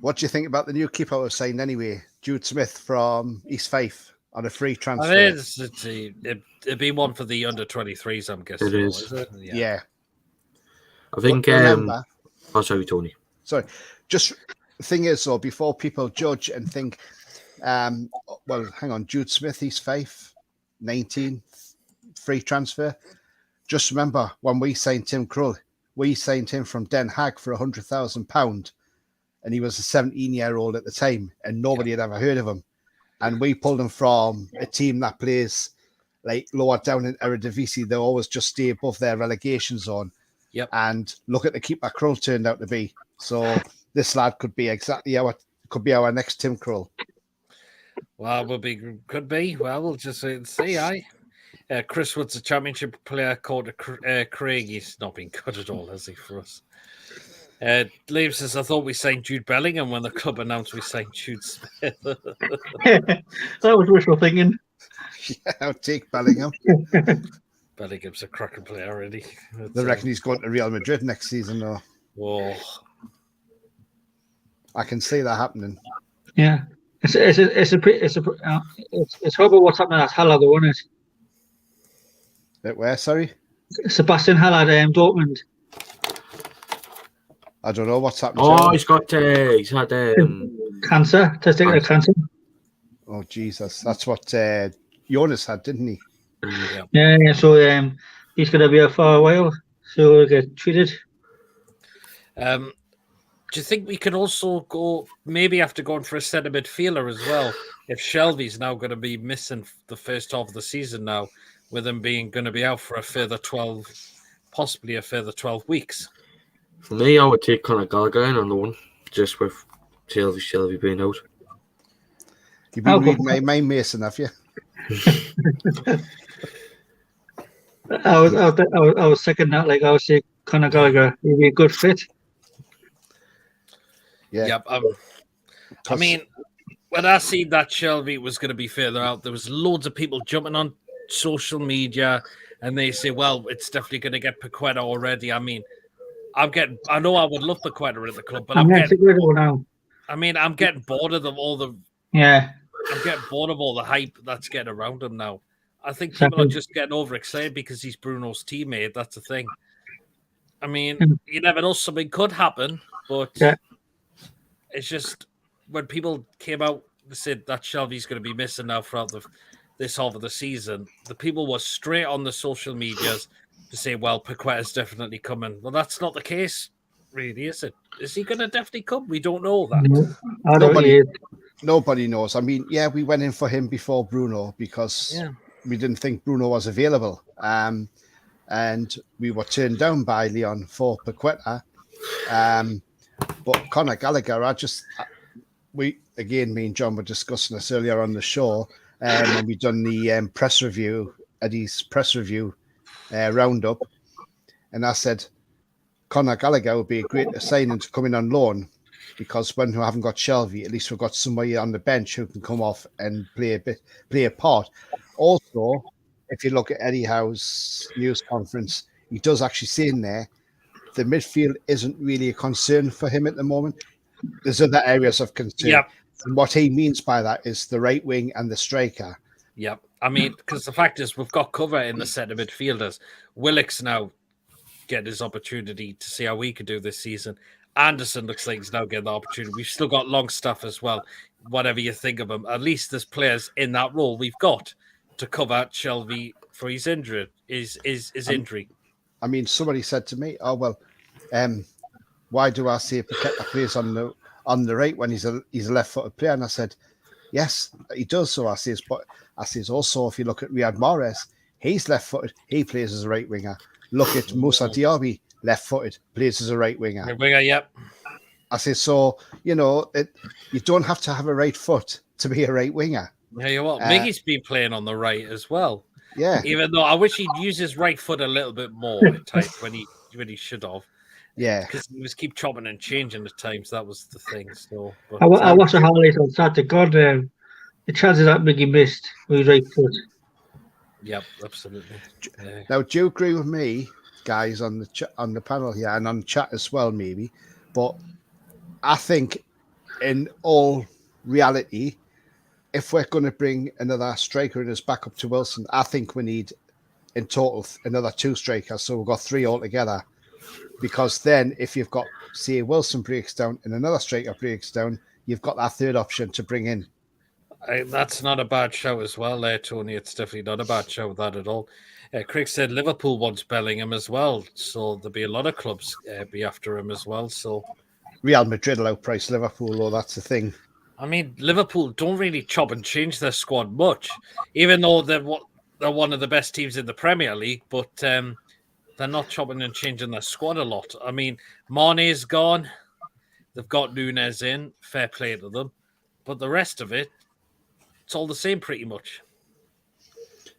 What do you think about the new keeper we've signed anyway? Jude Smith from East Fife on a free transfer. It'd be one for the under 23s, I'm guessing. It is. Is it? Yeah. I think. Remember, Sorry, Tony. Sorry. Just the thing is, though, before people judge and think, well, hang on, Jude Smith, East Fife, 19, free transfer. Just remember when we signed Tim Krul, we signed him from Den Haag for £100,000, and he was a 17-year-old at the time, and nobody had ever heard of him. And we pulled him from a team that plays like lower down in Eredivisie. They always just stay above their relegation zone. Yep. And look at the keeper Krul turned out to be. So this lad could be our next Tim Krul. Well, could be. Well, we'll just wait and see. Aye. Chris Wood's a championship player called Craig. He's not been good at all, has he, for us? Liam says, I thought we signed Jude Bellingham when the club announced we signed Jude Smith. That was wishful thinking. Yeah, I'll take Bellingham. Bellingham's a cracking player already. They reckon he's going to Real Madrid next season, though. Whoa. I can see that happening. Yeah. It's horrible what's happening at Haller, though, isn't it? At where, sorry? Sebastian Haller, Dortmund. I don't know what's happening. Oh, he's had cancer, testicular cancer. Oh, Jesus. That's what Jonas had, didn't he? Yeah. So he's going to be out for a while, so he'll get treated. Do you think we could also go, maybe after going for a centre midfielder as well, if Shelby's now going to be missing the first half of the season now, with him going to be out for a further 12, possibly a further 12 weeks? For me, I would take Conor Gallagher in on the one, just with Shelby being out. You've been reading my mind, Mason, have you? I was second that. Like I would say, Conor Gallagher, he'd be a good fit. Yeah. Yep. I mean, when I seen that Shelby was going to be further out, there was loads of people jumping on social media, and they say, "Well, it's definitely going to get Paqueta already." I mean, I know I would love Paqueta at the club, but I'm getting bored of I'm getting bored of all the hype that's getting around him now. I think people are just getting overexcited because he's Bruno's teammate. That's the thing. I mean, you never know, something could happen, but it's just when people came out and said that Shelby's going to be missing now throughout this half of the season, the people were straight on the social medias to say, well, Paqueta's definitely coming. Well, that's not the case, really, is it? Is he going to definitely come? We don't know that. Nobody knows. I mean, yeah, we went in for him before Bruno because we didn't think Bruno was available. And we were turned down by Leon for Paqueta. But Conor Gallagher, me and John were discussing this earlier on the show when we done the press review, Eddie's press review roundup, and I said Conor Gallagher would be a great signing to come in on loan, because when we haven't got Shelby, at least we've got somebody on the bench who can come off and play a part. Also, if you look at Eddie Howe's news conference, he does actually say in there the midfield isn't really a concern for him at the moment. There's other areas of concern. Yep. And what he means by that is the right wing and the striker. Yep. I mean, because the fact is we've got cover in the set of midfielders. Willock's now getting his opportunity to see how we could do this season. Anderson looks like he's now getting the opportunity. We've still got Longstaff as well. Whatever you think of him, at least there's players in that role we've got to cover Shelby for his injury. Injury. I mean, somebody said to me, "Oh well, why do I say Paqueta plays on the right when he's a left-footed player?" And I said, "Yes, he does." So I says, but I says also, if you look at Riyad Mahrez, he's left-footed. He plays as a right winger. Look at Moussa Diaby, left-footed, plays as a right winger. Right winger, yep. I say, so you don't have to have a right foot to be a right winger. Yeah, you what? Miggy's been playing on the right as well. Yeah. Even though I wish he'd use his right foot a little bit more at times when he should have. Yeah. Because he was keep chopping and changing at times. That was the thing. So I watched the highlights on Saturday. God, the chances that Miggy missed with his right foot. Yep, absolutely. Now, do you agree with me, guys, on the panel here and on chat as well, maybe? But I think, in all reality, if we're going to bring another striker in as backup to Wilson, I think we need, in total, another 2 strikers. So we've got 3 altogether. Because then, if you've got, say, Wilson breaks down and another striker breaks down, you've got that third option to bring in. That's not a bad show as well there, Tony. It's definitely not a bad show, that at all. Craig said Liverpool wants Bellingham as well. So there'll be a lot of clubs be after him as well. So Real Madrid will outprice Liverpool, though, that's the thing. I mean, Liverpool don't really chop and change their squad much, even though they're one of the best teams in the Premier League, but they're not chopping and changing their squad a lot. I mean, Mane's gone. They've got Nunez in. Fair play to them. But the rest of it, it's all the same pretty much.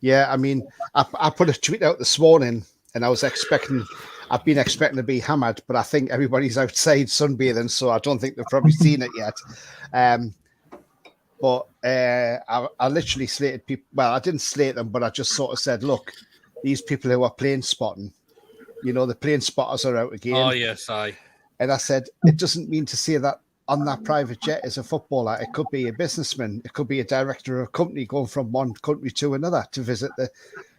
Yeah, I mean, I put a tweet out this morning, and I've been expecting to be hammered, but I think everybody's outside sunbathing, so I don't think they've probably seen it yet. But I literally slated people. Well, I didn't slate them, but I just sort of said, look, these people who are plane spotting, the plane spotters are out again. Oh, yes, And I said, it doesn't mean to say that on that private jet is a footballer. It could be a businessman. It could be a director of a company going from one country to another to visit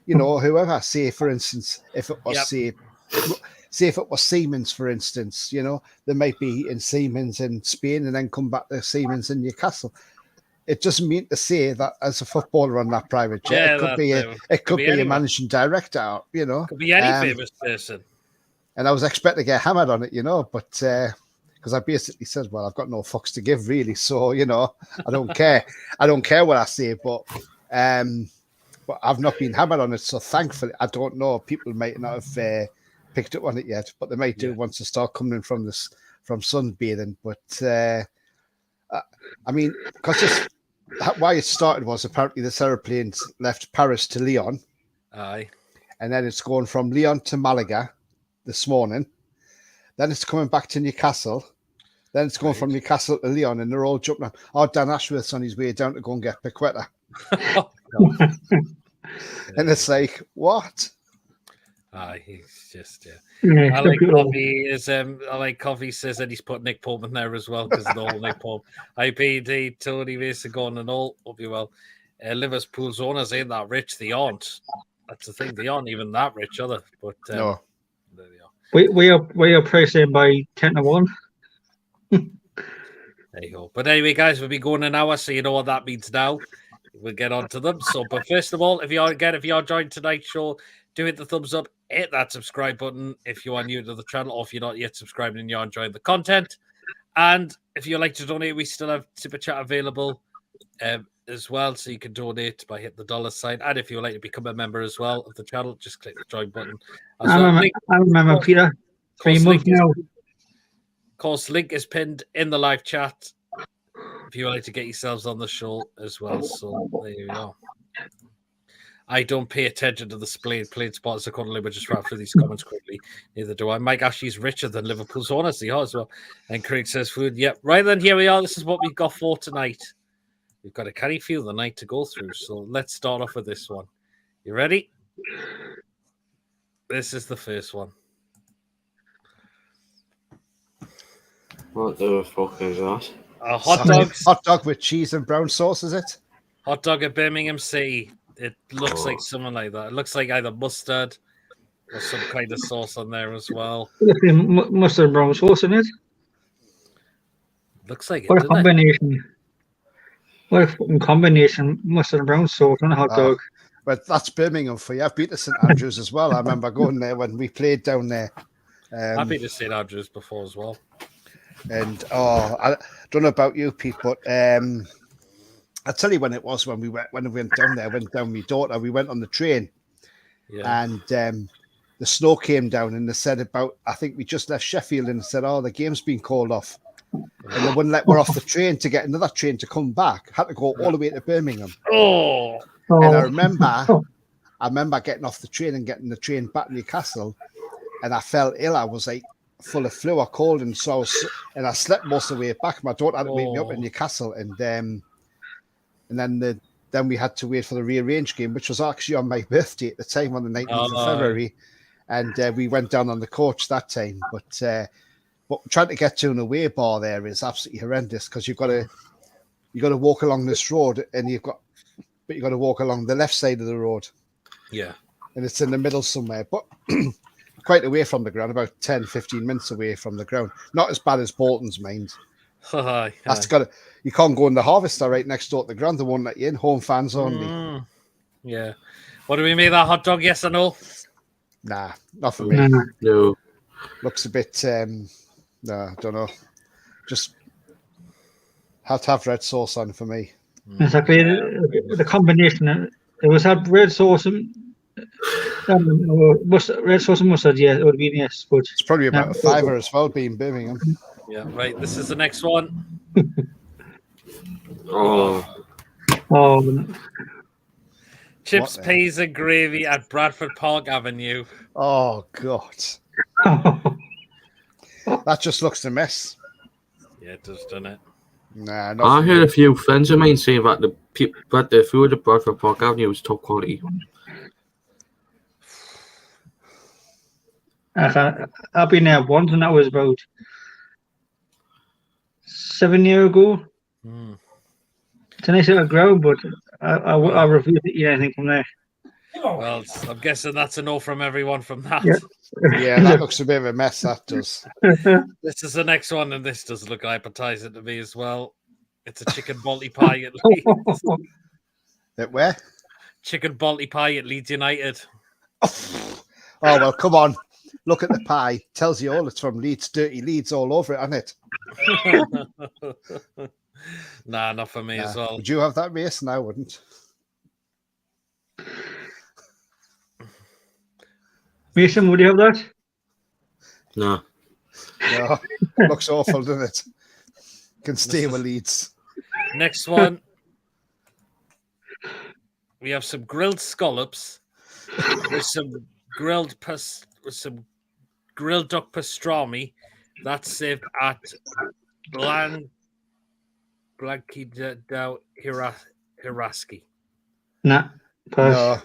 whoever. Say, for instance, if it was, say if it was Siemens, for instance, they might be in Siemens in Spain and then come back to Siemens in Newcastle. It doesn't mean to say that as a footballer on that private jet, it could be a managing director, Could be any famous person. And I was expecting to get hammered on it, but because I basically said, well, I've got no fucks to give really, so I don't care. I don't care what I say, but I've not been hammered on it, so thankfully, I don't know. People might not have picked up on it yet, but they might do once they start coming in from sunbathing. But I mean, because why it started was apparently this aeroplane left Paris to Lyon. Aye. And then it's going from Lyon to Malaga this morning. Then it's coming back to Newcastle. Then it's going from Newcastle to Lyon, and they're all jumping on. Oh, Dan Ashworth's on his way down to go and get Paqueta. And it's like, what? He's just, Yeah, I like Coffee. I like Coffee says that he's put Nick Pope in there as well because the whole Nick Pope. IPD, Tony Mason going and all. Hope you well. Liverpool's owners ain't that rich. They aren't. That's the thing. They aren't even that rich, are they? But no. There they are. We are pricing by 10-1. There you go. But anyway, guys, we'll be going an hour, so you know what that means now. We'll get on to them. So, but first of all, if you are joining tonight's show, do hit the thumbs up, hit that subscribe button if you are new to the channel, or if you're not yet subscribed and you're enjoying the content. And if you'd like to donate, we still have Super Chat available as well, so you can donate by hitting the dollar sign. And if you would like to become a member as well of the channel, just click the join button. I remember Peter. 3 months now. Of course, link is pinned in the live chat if you would like to get yourselves on the show as well. So there you go. I don't pay attention to the plain spots. I couldn't live just right through these comments quickly. Neither do I. Mike Ashley's richer than Liverpool's honesty as well. And Craig says food. Yep. Right then, here we are. This is what we've got for tonight. We've got a carry feel the night to go through. So let's start off with this one. You ready? This is the first one. What the fuck is that? A hot dog with cheese and brown sauce, is it? Hot dog at Birmingham City. It looks like something like that. It looks like either mustard or some kind of sauce on there as well. Mustard and brown sauce in it. Looks like it. What a combination! What a fucking combination! Mustard and brown sauce on a hot dog. But that's Birmingham for you. I've been to St Andrews as well. I remember going there when we played down there. I've been to St Andrews before as well. And I don't know about you, Pete, but I'll tell you when it was when we went down there. Went down with my daughter. We went on the train, and the snow came down, and they said about I think we just left Sheffield, and said, "Oh, the game's been called off," and they wouldn't let we're off the train to get another train to come back. Had to go all the way to Birmingham. And I remember getting off the train and getting the train back to Newcastle, and I felt ill. I was like full of flu or cold, and so I slept most of the way back. My daughter had to wake me up in Newcastle, and then we had to wait for the rearranged game, which was actually on my birthday at the time, on the 19th of February, and we went down on the coach that time. But trying to get to an away bar there is absolutely horrendous because you've got to walk along this road, and you've got to walk along the left side of the road. Yeah, and it's in the middle somewhere, but. Quite away from the ground, about 10, 15 minutes away from the ground. Not as bad as Bolton's, mind. You can't go in the Harvester right next door to the ground. They won't let you in. Home fans only. Yeah. What do we make that hot dog? Yes or no? Nah, not for me. No. Looks a bit. No, I don't know. Just have to have red sauce on for me. Exactly. The combination. It was had red sauce and. Red sauce and mustard, yeah, it would be yes, but it's probably about a fiver as well, being Birmingham. Yeah, right. This is the next one. Chips, peas, and gravy at Bradford Park Avenue. Oh God, that just looks a mess. Yeah, it does, doesn't it? Nah, I heard a few friends of mine saying that the food at Bradford Park Avenue was top quality. I've been there once, and that was about 7 years ago. It's a nice little ground, but I refuse to eat anything from there. Well, I'm guessing that's a no from everyone from that. Yeah, that looks a bit of a mess, that does. This is the next one, and this does look appetizing to me as well. It's a chicken balti pie at Leeds. At where? Chicken balti pie at Leeds United. Oh, well, come on. Look at the pie. Tells you all it's from Leeds. Dirty Leeds all over it, isn't it? Nah, not for me as well. Would you have that, Mason? I wouldn't. Mason, would you have that? No. No. Looks awful, doesn't it? Can stay with Leeds. Next one. We have some grilled scallops with some grilled duck pastrami. That's served at Blanky Dow Hiraski. No. No.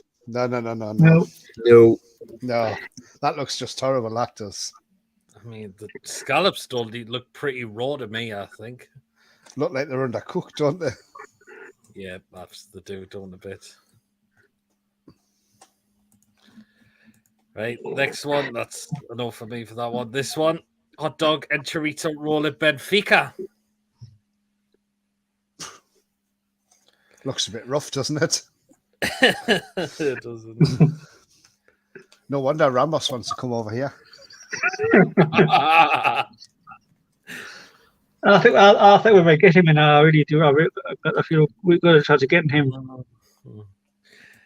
No. That looks just horrible, that does. I mean, the scallops don't look pretty raw to me, I think. Look like they're undercooked, don't they? Yeah, perhaps they do, don't a bit. Right, next one. That's enough for me for that one. This one, hot dog and chorizo roll at Benfica. Looks a bit rough, doesn't it? It doesn't. No wonder Ramos wants to come over here. I think we might get him in. I really do. I feel we've got to try to get him.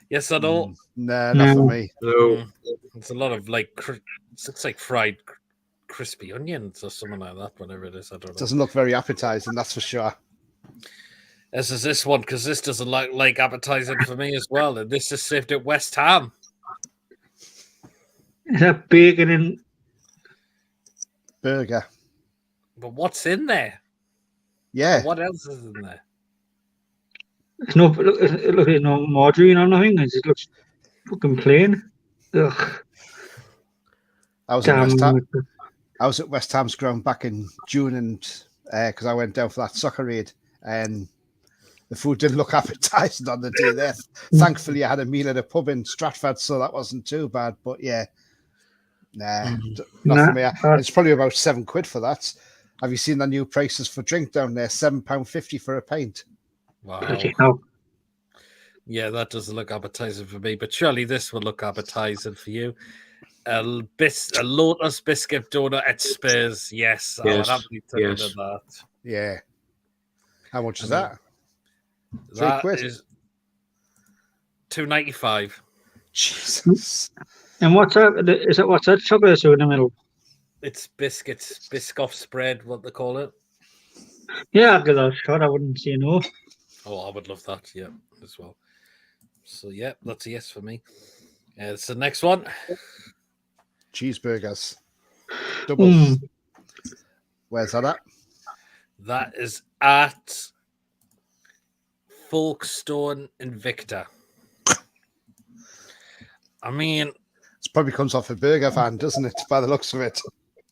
Yes or no? Nah, not for me. No. It's a lot of it looks like fried crispy onions or something like that, whatever it is. I don't know. Doesn't look very appetizing, that's for sure. This is this one because this doesn't look like appetizing for me as well. And this is served at West Ham. Is that bacon and Burger. But what's in there? Yeah. Or what else is in there? it's no it looks like no margarine or nothing. It just looks fucking plain. Ugh. I was at West Ham's ground back in June, and because I went down for that soccer raid, and the food didn't look appetizing on the day there. Thankfully, I had a meal at a pub in Stratford, so that wasn't too bad. But yeah, not for me. It's probably about £7 for that. Have you seen the new prices for drink down there? £7.50 for a pint. Wow. Yeah, that doesn't look appetizing for me, but surely this will look appetizing for you. A Lotus biscuit donut at Spurs. Yes, I would happily take that. Yeah. How much is that? That £3. is $2.95. Jesus. And what's that? What's that chocolate so in the middle? It's biscuits, Biscoff spread, what they call it. Yeah, I'd give that a shot. I wouldn't say no. Oh, I would love that. Yeah, as well. So yeah, that's a yes for me. It's the next one. Cheeseburgers. Doubles. Where's that at? That is at Folkestone Invicta. I mean, it probably comes off a burger van, doesn't it? By the looks of it.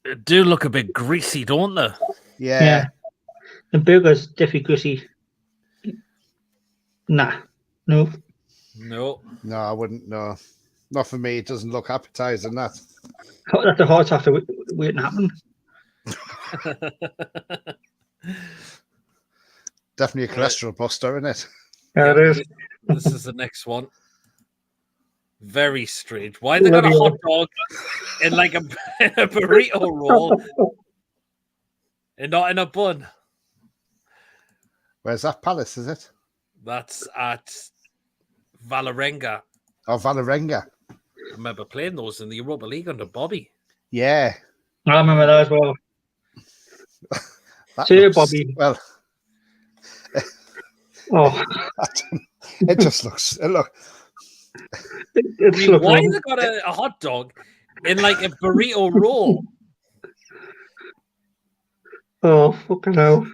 They do look a bit greasy, don't they? Yeah. The burger's definitely greasy. Nah. No. No. No, I wouldn't. No. Not for me. It doesn't look appetizing, that. That's the hearts after waiting to happen. Definitely a cholesterol buster, isn't it? Yeah, it is. This is the next one. Very strange. Why they got a hot dog in like a burrito roll and not in a bun? Where's that Palace, is it? That's at Valerenga. Oh, Valerenga. I remember playing those in the Europa League under Bobby. Yeah. I remember that as well. Bobby. Well, it just looks. Why they got a hot dog in like a burrito roll? Oh, fucking hell.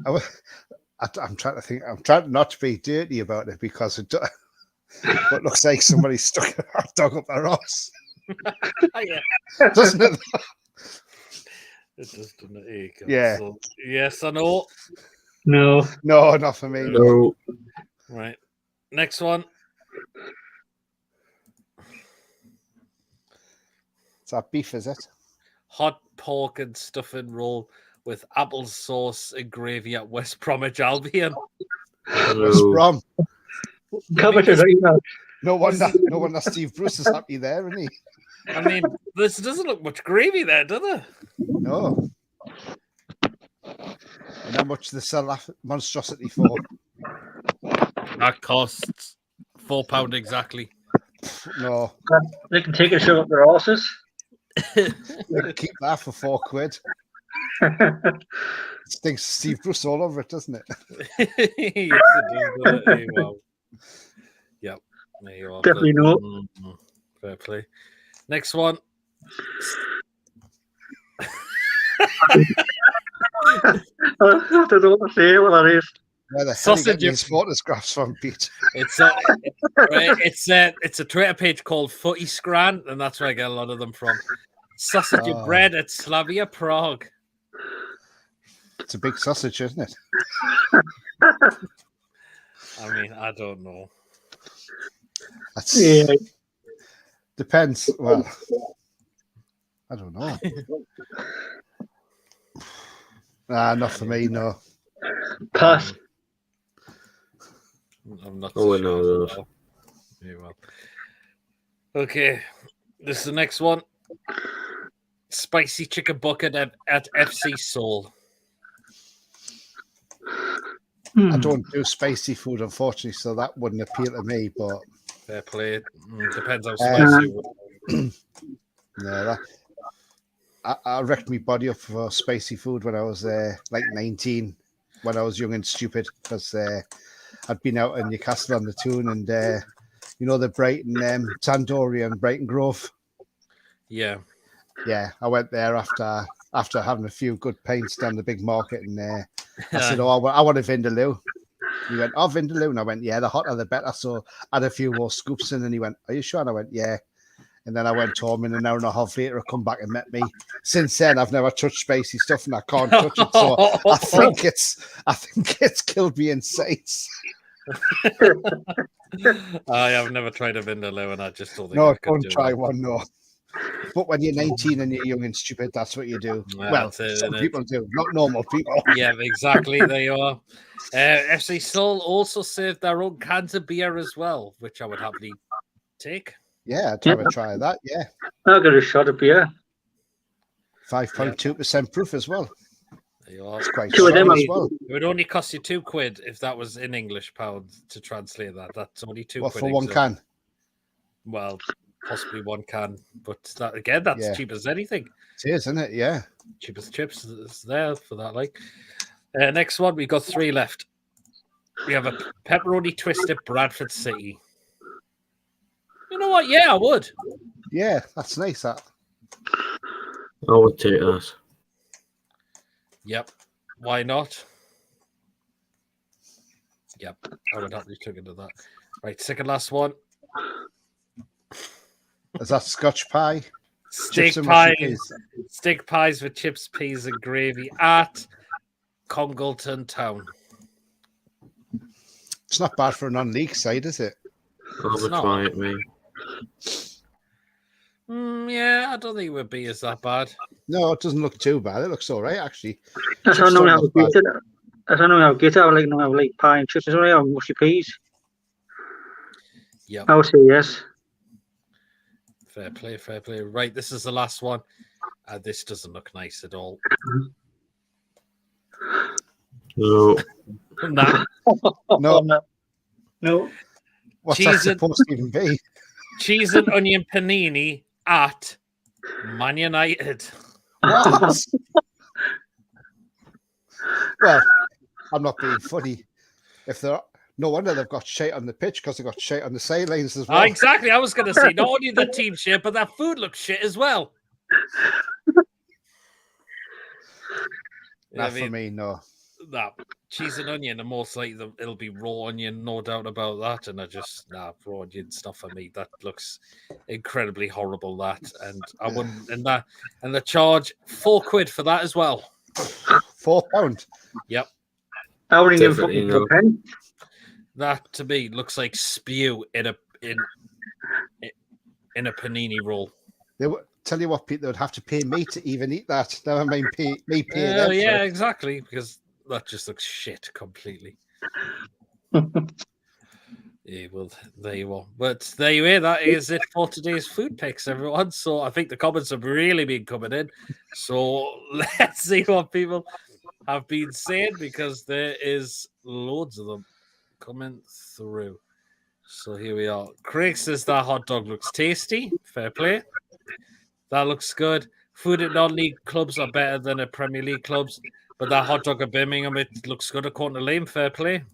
I'm trying to think. I'm trying not to be dirty about it because it looks like somebody stuck a hot dog up their ass. Yeah. Doesn't it? It does, doesn't it? Yeah. So, yes or no? No. No, not for me. No. Right. Next one. Is that beef, is it? Hot pork and stuffing roll with apple sauce and gravy at West Bromwich Albion. West Brom. No wonder Steve Bruce is happy there, isn't he? I mean, this doesn't look much gravy there, does it? No. And how much they sell that monstrosity for? That costs £4 exactly. No. They can take a shot up their asses. They can keep that for £4. Stinks Steve Bruce all over it, doesn't it? Yes, it does. Well, yep. There you are. Definitely not. Fair play. Next one. I don't know what to say. What that is? Where the hell are these photographs from, Pete? It's a Twitter page called Footy Scran, and that's where I get a lot of them from. Sausage and bread at Slavia Prague. It's a big sausage, isn't it? I mean, I don't know. Depends. Well, I don't know. Not for me, no. Pass. I'm not. Oh, so no. Very well. Okay, this is the next one. Spicy chicken bucket at FC Seoul. I don't do spicy food, unfortunately, so that wouldn't appeal to me. But fair play. Depends how spicy. No, I wrecked my body up for spicy food when I was like 19. when I was young and stupid, because I'd been out in Newcastle on the Toon, and you know the Brighton Tandoori and Brighton Grove. Yeah. Yeah, I went there after having a few good pints down the big market, and I said, "Oh, I want a Vindaloo." He went, "Oh, Vindaloo," and I went, "Yeah, the hotter the better." So I had a few more scoops in, and he went, "Are you sure?" And I went, "Yeah." And then I went home, and an hour and a half later, I come back and met me. Since then, I've never touched spicy stuff, and I can't touch it. So I think it's killed me in sights. I have never tried a Vindaloo, and I just don't think No, I could don't do try that. one. No. But when you're 19 and you're young and stupid, that's what you do. Yeah, Well, that's it, some innit? people do, not normal people. Yeah, exactly. There you are. FC Seoul also served their own cans of beer as well, which I would happily take. Yeah, I'd have a try of that. Yeah, I'll get a shot of beer. 5.2% proof as well. There you are. It's quite Two of them strong as are- well. It would only cost you £2 if that was in English pounds to translate that. That's only £2 What, for one can? Well, possibly one can, but that again, that's Yeah. cheap as anything. It is, isn't it? Yeah. Cheap as chips is there for that. Like, next one, we've got 3 left. We have a pepperoni twisted Bradford City. You know what? Yeah, I would. Yeah, that's nice. That. I would take that. Yep. Why not? Yep. I would happily took into that. Right, second last one. Is that Scotch pie? Steak Chips and mushy pies. peas. Steak pies with chips, peas, and gravy at Congleton Town. It's not bad for a non-league side, is it? I would not. try it, mate. Yeah, I don't think it would be as that bad. No, it doesn't look too bad. It looks all right, actually. That's how I know how to get it. That's how I know how to get it. I like know how like pie and chips. That's how mushy peas. Yeah. I would say yes. Fair play, fair play. Right, this is the last one. This doesn't look nice at all. No. Nah. No. No. What's Cheese that and- supposed to even be? Cheese and onion panini at Man United. What? Well, I'm not being funny. If they're no wonder they've got shite on the pitch because they've got shite on the sidelines as well. Exactly. I was going to say, not only the team shit, but that food looks shit as well. Not for me, no. That cheese and onion, and most likely it'll be raw onion, no doubt about that. And raw onion stuff for me. That looks incredibly horrible. That, and I wouldn't, and the charge £4 for that as well. £4. Yep, I wouldn't give Definitely fucking no. a pen. that to me looks like spew in a panini roll. They would tell you what, Pete, they would have to pay me to even eat that. Never mind me paying Oh them. yeah, for it. exactly. Because that just looks shit completely. Yeah, well, there you are. But there you are. That is it for today's food picks, everyone. So I think the comments have really been coming in. So let's see what people have been saying, because there is loads of them coming through. So here we are. Craig says that hot dog looks tasty. Fair play. That looks good. Food at non-league clubs are better than at Premier League clubs, but that hot dog at Birmingham, it looks good according to Liam. Fair play.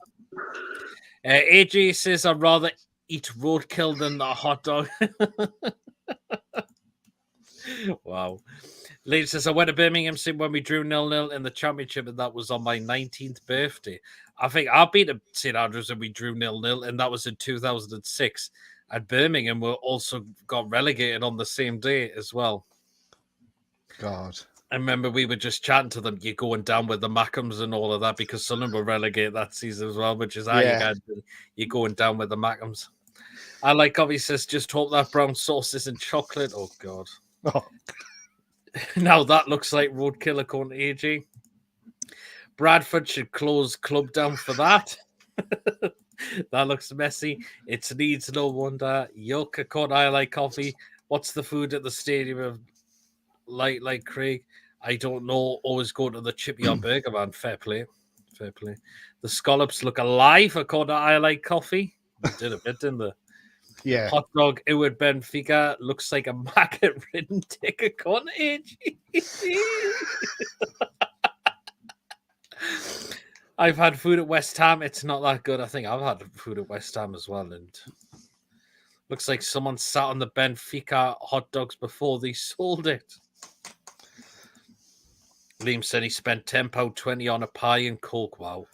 AJ says I'd rather eat roadkill than a hot dog. Wow. Liam says I went to Birmingham when we drew 0-0 in the championship, and that was on my 19th birthday. I think I've been to St Andrews and we drew 0-0, and that was in 2006. At Birmingham, we also got relegated on the same day as well. God. I remember we were just chatting to them. You're going down with the Mackhams and all of that, because Sunderland were relegated that season as well, which is how you're going down with the Mackhams. I like Covey says, just hope that brown sauce isn't chocolate. Oh, God. Oh. Now that looks like roadkill according to AG. Bradford should close club down for that. That looks messy. It needs no wonder. Yuck, according to I like coffee. What's the food at the stadium of like Craig? I don't know. Always go to the Chippy on Burger Man. Fair play. Fair play. The scallops look alive according to I like coffee. They did a bit, didn't they? Yeah. Hot dog Iward Benfica looks like a maggot-ridden ticker con age. I've had food at West Ham. It's not that good. I think I've had food at West Ham as well, and looks like someone sat on the Benfica hot dogs before they sold it. Liam said he spent £10.20 on a pie and Coke. Wow.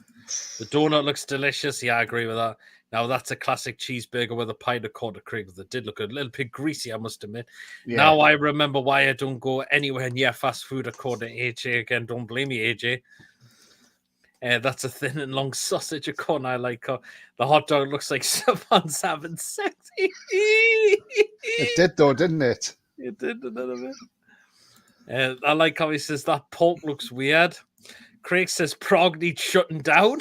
The donut looks delicious. Yeah, I agree with that. Now, that's a classic cheeseburger with a pint of quarter cream. That did look a little bit greasy, I must admit. Yeah. Now I remember why I don't go anywhere near fast food according to AJ. Again, don't blame me, AJ. That's a thin and long sausage according I like. The hot dog looks like someone's having sex. It did, though, didn't it? It did a little bit. I like how he says that pork looks weird. Craig says Prague needs shutting down.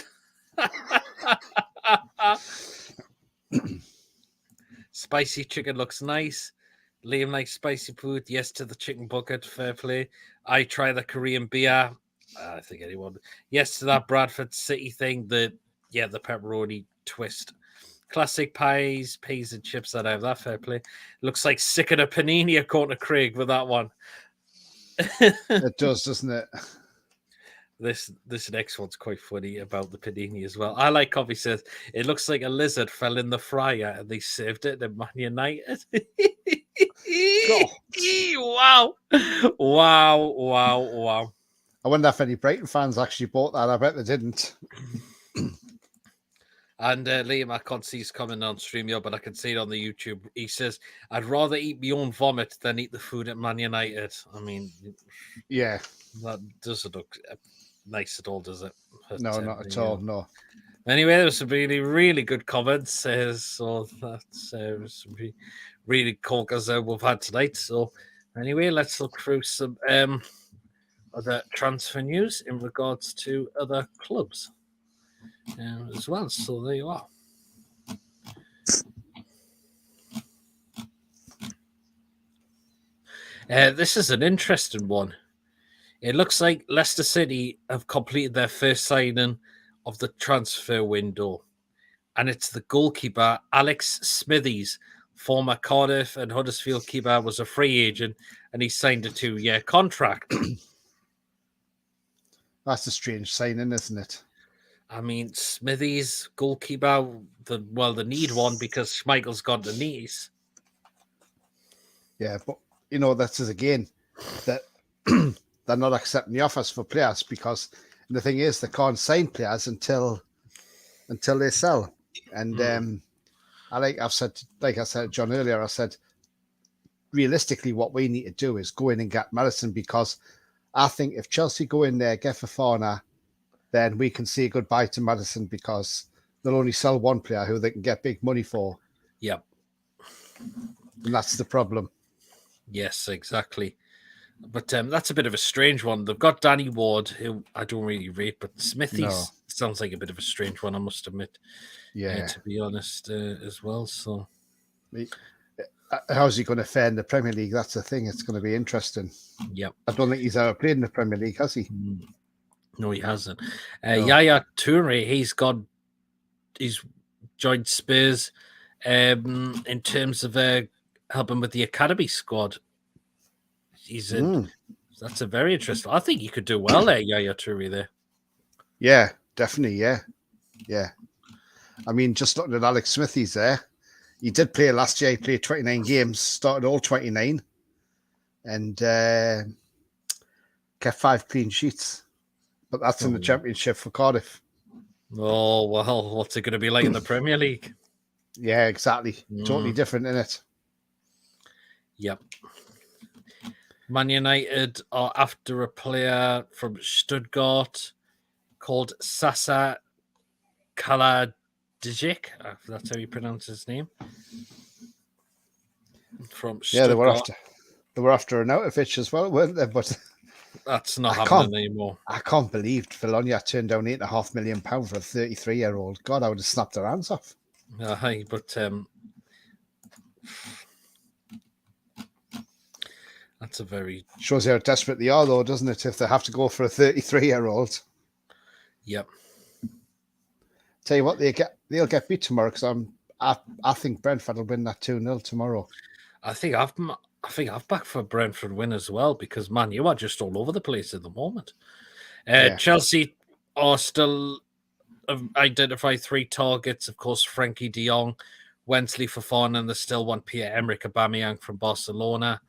Spicy chicken looks nice. Liam likes spicy food. Yes to the chicken bucket. Fair play. I try the Korean beer. I think anyone. Yes to that Bradford City thing. The pepperoni twist. Classic pies, peas and chips that I have. That fair play. Looks like sick of a panini according to Craig with that one. It does, doesn't it? This next one's quite funny about the panini as well. I like how he says it looks like a lizard fell in the fryer and they served it at Man United. Wow. I wonder if any Brighton fans actually bought that. I bet they didn't. And Liam, I can't see his comment on StreamYard, but I can see it on the YouTube. He says, I'd rather eat my own vomit than eat the food at Man United. I mean, yeah, that doesn't look nice at all, does it? But, no, not at all, no. Anyway, there's some really, really good comments. So that's some really corkers we've had tonight. So anyway, let's look through some other transfer news in regards to other clubs as well. So there you are. This is an interesting one. It looks like Leicester City have completed their first signing of the transfer window, and it's the goalkeeper Alex Smithies, former Cardiff and Huddersfield keeper, was a free agent, and he signed a 2-year contract. That's a strange signing, isn't it? I mean, Smithies, goalkeeper, they need one because Schmeichel's got the knees. Yeah, but that's again that they're not accepting the offers for players because the thing is they can't sign players until they sell. And like I said to John earlier, I said realistically what we need to do is go in and get Madison, because I think if Chelsea go in there, get Fofana, then we can say goodbye to Madison, because they'll only sell one player who they can get big money for. Yep. And that's the problem. Yes, exactly. But that's a bit of a strange one. They've got Danny Ward, who I don't really rate, but Smithies sounds like a bit of a strange one, I must admit. Yeah. To be honest, as well. So, how's he going to fare in the Premier League? That's the thing. It's going to be interesting. Yep. I don't think he's ever played in the Premier League, has he? No, he hasn't. Yaya Toure, he's joined Spurs in terms of helping with the academy squad. That's a very interesting. I think you could do well there, Yaya Toure there. Yeah, definitely. Yeah. I mean, just looking at Alex Smithies there, he did play last year. He played 29 games, started all 29, and kept 5 clean sheets. But that's in the Championship for Cardiff. Oh, well, what's it going to be like in the Premier League? Yeah, exactly. Totally different, isn't it? Yep. Man United are after a player from Stuttgart called Sasa Kaladzic, if that's how you pronounce his name. From Stuttgart. They were after Arnautovic as well, weren't they? But that's not happening anymore. I can't believe Bologna turned down £8.5 million for a 33-year-old. God, I would have snapped their hands off. But that's a very... Shows how desperate they are, though, doesn't it? If they have to go for a 33-year-old. Yep. Tell you what, they'll get beat tomorrow, because I think Brentford will win that 2-0 tomorrow. I think I've backed for Brentford win as well, because, man, you are just all over the place at the moment. Chelsea are still identified 3 targets. Of course, Frankie de Jong, Wensley Fofana, and they still want Pierre-Emerick Aubameyang from Barcelona.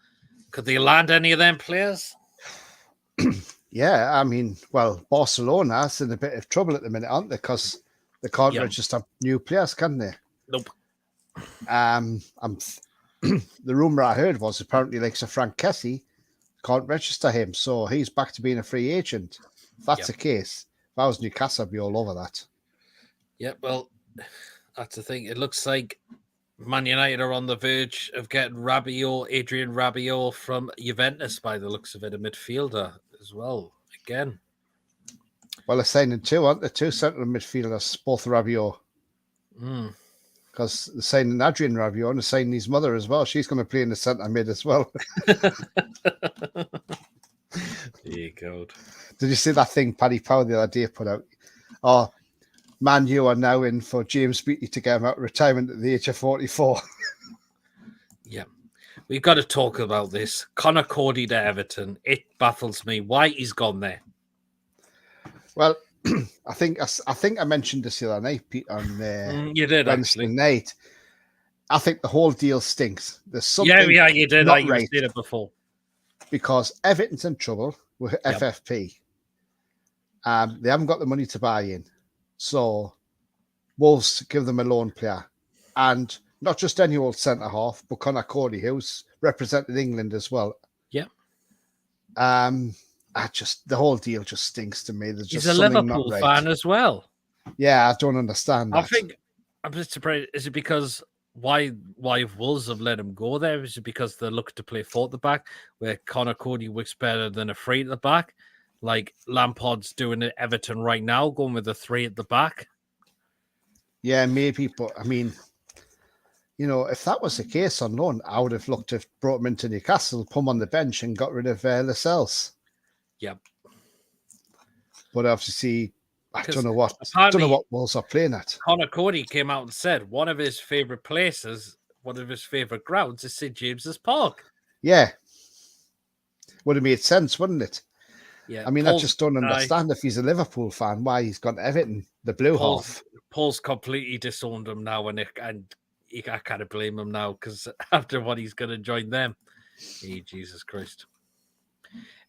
Could they land any of them players? Yeah, I mean, well, Barcelona's in a bit of trouble at the minute, aren't they? Because they can't register new players, can they? Nope. The rumor I heard was apparently like Sir Frank Kessie can't register him, so he's back to being a free agent. If that's the case, if I was Newcastle, I'd be all over that. Yeah, well, that's the thing. It looks like Man United are on the verge of getting Adrian Rabiot from Juventus by the looks of it, a midfielder as well. Again. Well, they're signing 2, aren't they? 2 central midfielders, both Rabiot. Because they're signing Adrian Rabiot and they're signing his mother as well. She's going to play in the centre mid as well. Dear God. Did you see that thing Paddy Power the other day put out? Oh, Man U are now in for James Beattie to get him out of retirement at the age of 44. Yeah. We've got to talk about this. Connor Cody to Everton. It baffles me why he's gone there. Well, I think I mentioned this the other night, Pete, on you did Wednesday actually. night. I think the whole deal stinks. There's something you did. not You right did it before. because Everton's in trouble with FFP. They haven't got the money to buy in. So Wolves give them a loan player. And not just any old centre-half, but Connor Cody, who's represented England as well. Yeah. The whole deal just stinks to me. There's just He's a Liverpool fan as well. Yeah, I don't understand that. I think I'm just surprised. Is it because why Wolves have let him go there? Is it because they're looking to play 4 at the back, where Connor Cody works better than a 3 at the back? Like Lampard's doing at Everton right now, going with a 3 at the back. Yeah, maybe, but I mean, if that was the case on loan, I would have looked to have brought him into Newcastle, put him on the bench, and got rid of Lascelles. Yep. But obviously, I don't know what Wolves are playing at. Connor Cody came out and said one of his favourite places, one of his favourite grounds is St James's Park. Yeah. Would have made sense, wouldn't it? Yeah. I mean, I just don't understand if he's a Liverpool fan, why he's gone to Everton, the blue half. Paul's completely disowned him now, and I kind of blame him now because after what he's going to join them. Hey, Jesus Christ.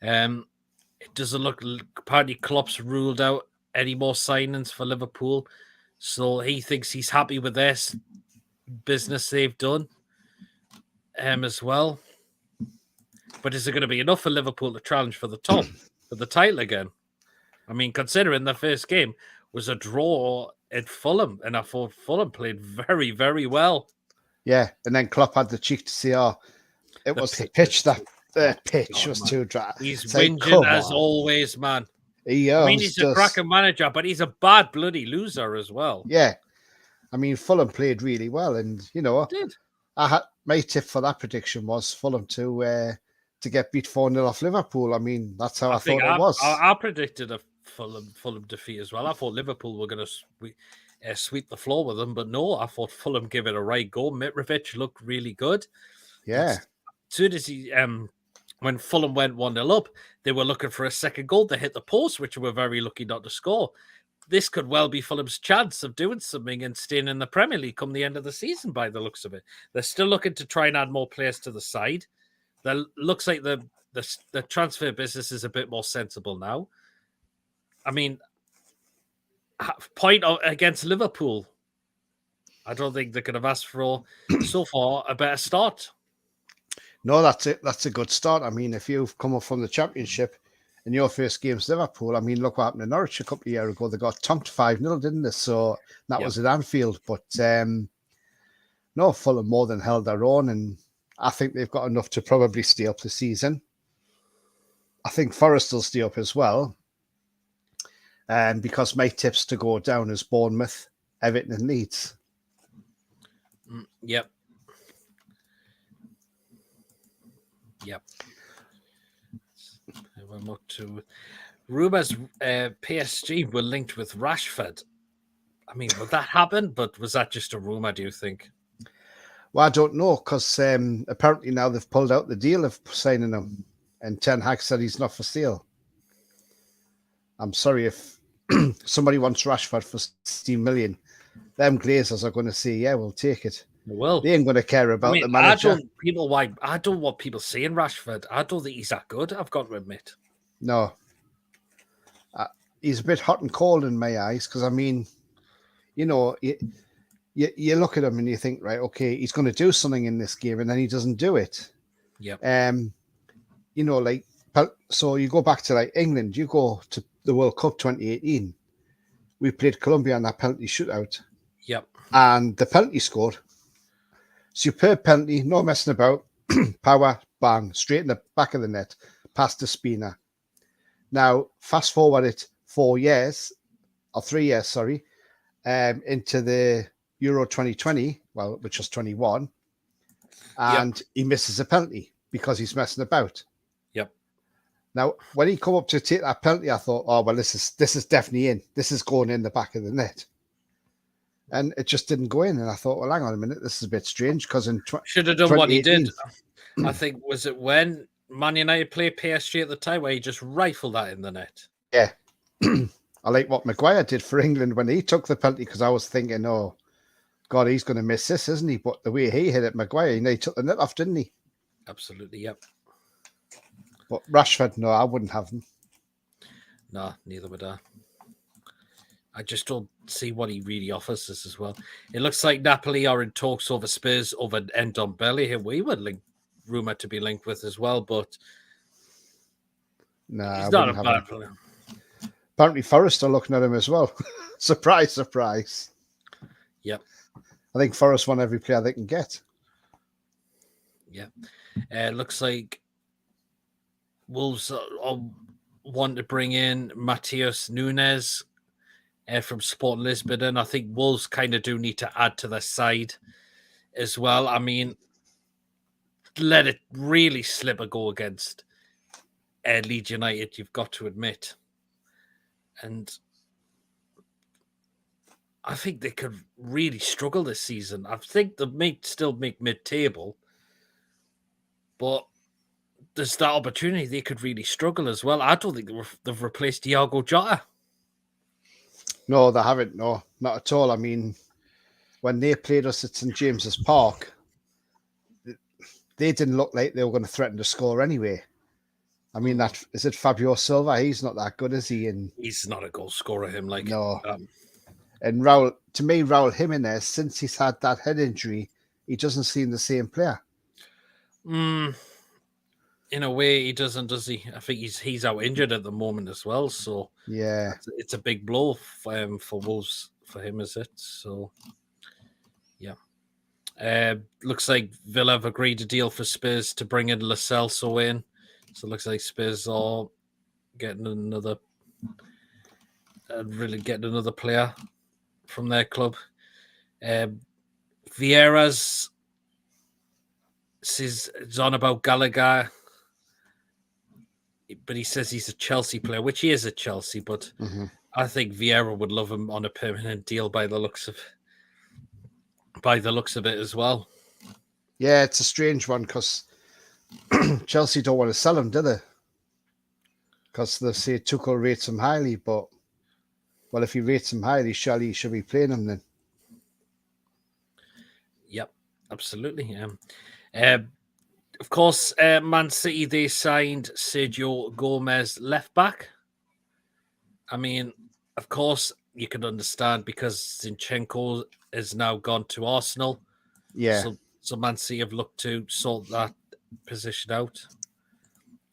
It doesn't look, apparently Klopp's ruled out any more signings for Liverpool. So he thinks he's happy with this business they've done as well. But is it going to be enough for Liverpool to challenge for the top, for the title again? I mean, considering the first game was a draw at Fulham, and I thought Fulham played very, very well. Yeah, and then Klopp had the cheek to say, it was the pitch that... The pitch was too dry. He's whinging as always, man. He's a cracking manager, but he's a bad bloody loser as well. Yeah. I mean, Fulham played really well, and my tip for that prediction was Fulham to get beat 4-0 off Liverpool. I mean, that's how I thought it was. I predicted a Fulham defeat as well. I thought Liverpool were going to sweep the floor with them, but no, I thought Fulham gave it a right go. Mitrovic looked really good. Yeah. As soon as he when Fulham went 1-0 up, they were looking for a second goal. They hit the post, which were very lucky not to score. This could well be Fulham's chance of doing something and staying in the Premier League come the end of the season by the looks of it. They're still looking to try and add more players to the side. That looks like the transfer business is a bit more sensible now. I mean, point against Liverpool, I don't think they could have asked for so far a better start. No, that's it. That's a good start. I mean, if you've come up from the Championship and your first game's Liverpool, I mean, look what happened to Norwich a couple of years ago. They got tonked 5-0, didn't they? So that was at Anfield. But no, Fulham more than held their own, and I think they've got enough to probably stay up the season. I think Forest will stay up as well. And because my tips to go down is Bournemouth, Everton, and Leeds. Yep. We're up to rumours. PSG were linked with Rashford. I mean, would that happen? But was that just a rumour, do you think? Well, I don't know, because apparently now they've pulled out the deal of signing him, and Ten Hag said he's not for sale. I'm sorry if somebody wants Rashford for 16 million, them Glazers are going to say, yeah, we'll take it. Well, They ain't going to care about the manager. I don't want people saying Rashford. I don't think he's that good. I've got to admit. No. He's a bit hot and cold in my eyes because, I mean, you know, you look at him and you think, right, okay, he's going to do something in this game, and then he doesn't do it. Yeah. You know, like, so you go back to like England, you go to the World Cup 2018. We played Colombia in that penalty shootout. Yep. And the penalty scored. Superb penalty, no messing about. Power, bang, straight in the back of the net, past the spinner. Now, fast forward it 3 years, into the Euro 2020, which was 21, and he misses a penalty because he's messing about. Yep. Now, when he come up to take that penalty, I thought, oh, well, this is definitely in. This is going in the back of the net. And it just didn't go in. And I thought, well, hang on a minute, this is a bit strange because should have done what he did. I think, was it when Man United played PSG at the time where he just rifled that in the net? Yeah. I like what Maguire did for England when he took the penalty, because I was thinking, oh, God, he's going to miss this, isn't he? But the way he hit it, Maguire, he took the net off, didn't he? Absolutely, yep. But Rashford, no, I wouldn't have him. No, neither would I. I just don't see what he really offers us as well. It looks like Napoli are in talks over Spurs over Ndombele, who we were rumoured to be linked with as well, but he's not a bad player. Apparently Forest are looking at him as well. Surprise, surprise. Yep. I think Forest want every player they can get. Yeah. Looks like Wolves want to bring in Matheus Nunes from Sporting Lisbon, and I think Wolves kind of do need to add to their side as well. I mean, let it really slip a go against Leeds United, you've got to admit. And I think they could really struggle this season. I think they may still make mid-table, but there's that opportunity they could really struggle as well. I don't think they've replaced Diogo Jota. No, they haven't. No, not at all. I mean, when they played us at St. James's Park, they didn't look like they were going to threaten to score anyway. I mean, is it Fabio Silva? He's not that good, is he? And he's not a goal scorer, him. No. And Raul Jimenez, since he's had that head injury, he doesn't seem the same player. In a way, he doesn't, does he? I think he's out injured at the moment as well. So yeah, it's a big blow for Wolves for him, is it? So yeah, looks like Villa have agreed a deal for Spurs to bring in Lo Celso in. So it looks like Spurs are getting another player from their club. Vieira's is on about Gallagher, but he says he's a Chelsea player, which he is at Chelsea, but I think Vieira would love him on a permanent deal by the looks of it as well. Yeah, it's a strange one because Chelsea don't want to sell him, do they? Because they say Tuchel rates him highly, but well, if he rates him highly, surely he should be playing him then. Yep, absolutely. Of course, Man City, they signed Sergio Gomez left back. I mean, of course, you can understand because Zinchenko has now gone to Arsenal. Yeah. So Man City have looked to sort that position out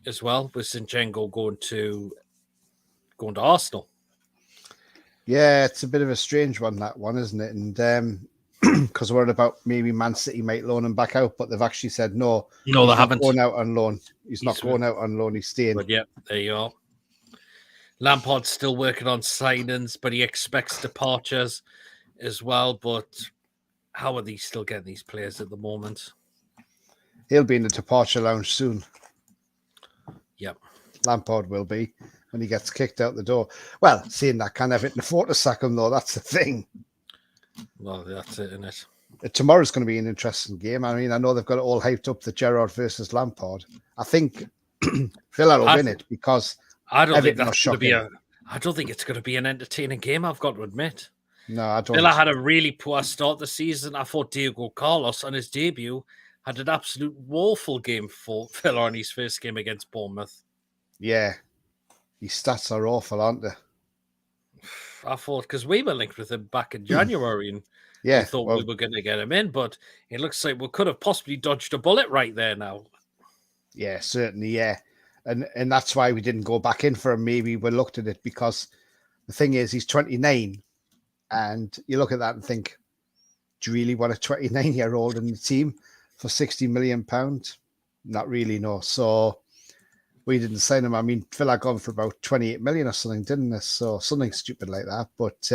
as well, with Zinchenko going to Arsenal. Yeah, it's a bit of a strange one, that one, isn't it? And because we're about maybe Man City might loan him back out, but they've actually said no. No, they haven't. Going out on loan. He's not going out on loan. He's staying. But yeah, there you are. Lampard's still working on signings, but he expects departures as well. But how are they still getting these players at the moment? He'll be in the departure lounge soon. Yep. Lampard will be when he gets kicked out the door. Well, seeing that, can't have it in the fort to sack him, though. That's the thing. Well, that's it, isn't it? Tomorrow's going to be an interesting game. I mean, I know they've got it all hyped up, the Gerrard versus Lampard. I think Villa will win it because I don't think that's going to be I don't think it's going to be an entertaining game, I've got to admit. No, I don't. Villa had a really poor start the season. I thought Diego Carlos on his debut had an absolute woeful game for Villa on his first game against Bournemouth. Yeah, his stats are awful, aren't they? I thought, because we were linked with him back in January and Yeah, we thought we were going to get him in, but it looks like we could have possibly dodged a bullet right there now. Yeah, certainly, yeah. And that's why we didn't go back in for him. Maybe we looked at it because the thing is, he's 29. And you look at that and think, do you really want a 29-year-old in the team for £60 million? Not really, no. So we didn't sign him. I mean, Villa gone for about 28 million or something, didn't they? So something stupid like that. But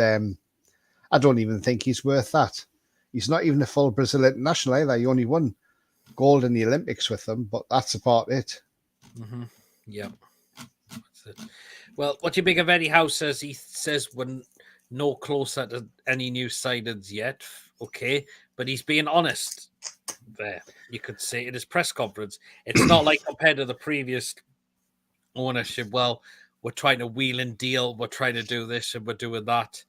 I don't even think he's worth that. He's not even a full Brazil international either. He only won gold in the Olympics with them, but that's about it. Mm-hmm. Yeah. That's it. Well, what do you think of Eddie Howe says? He says when no closer to any new signings yet. Okay, but he's being honest there. You could say in his press conference, it's not like compared to the previous ownership. Well, we're trying to wheel and deal. We're trying to do this and we're doing that.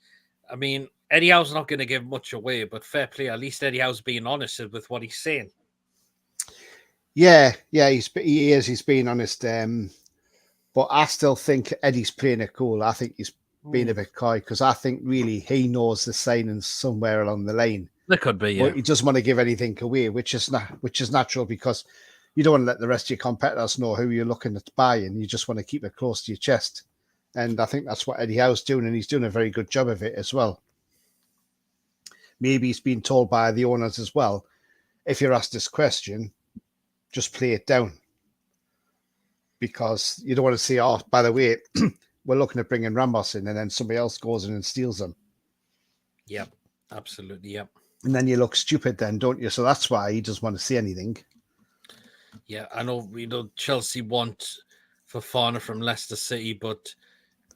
I mean, Eddie Howe's not going to give much away, but fair play. At least Eddie Howe's being honest with what he's saying. Yeah, he is. He's being honest. But I still think Eddie's playing it cool. I think he's being a bit coy because I think really he knows the signings somewhere along the line. There could be, yeah. But he doesn't want to give anything away, which is natural because you don't want to let the rest of your competitors know who you're looking at buying. You just want to keep it close to your chest. And I think that's what Eddie Howe's doing, and he's doing a very good job of it as well. Maybe he's been told by the owners as well, if you're asked this question, just play it down. Because you don't want to say, oh, by the way, we're looking at bringing Ramos in, and then somebody else goes in and steals them. Yep, absolutely, yep. And then you look stupid then, don't you? So that's why he doesn't want to say anything. Yeah, I know Chelsea want Fofana from Leicester City, but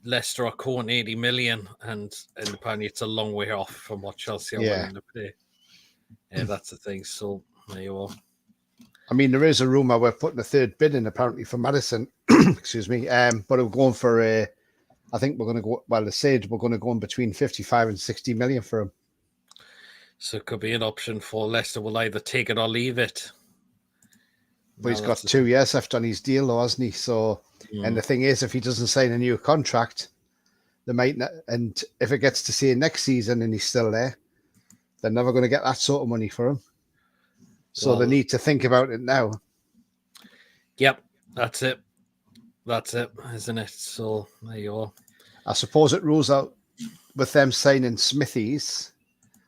Leicester are quoting 80 million, and apparently it's a long way off from what Chelsea are willing to pay. Yeah, that's the thing. So there you are. I mean, there is a rumour we're putting a third bid in apparently for Madison. Excuse me. But we're going for I think we're going to go. Well, they said we're going to go in between 55 and 60 million for him. So it could be an option for Leicester. Will either take it or leave it. But he's got 2 years left on his deal, though, hasn't he? So, and the thing is, if he doesn't sign a new contract, they might not. And if it gets to say next season and he's still there, they're never going to get that sort of money for him. So they need to think about it now. Yep, that's it. That's it, isn't it? So there you are. I suppose it rules out with them signing Smithies.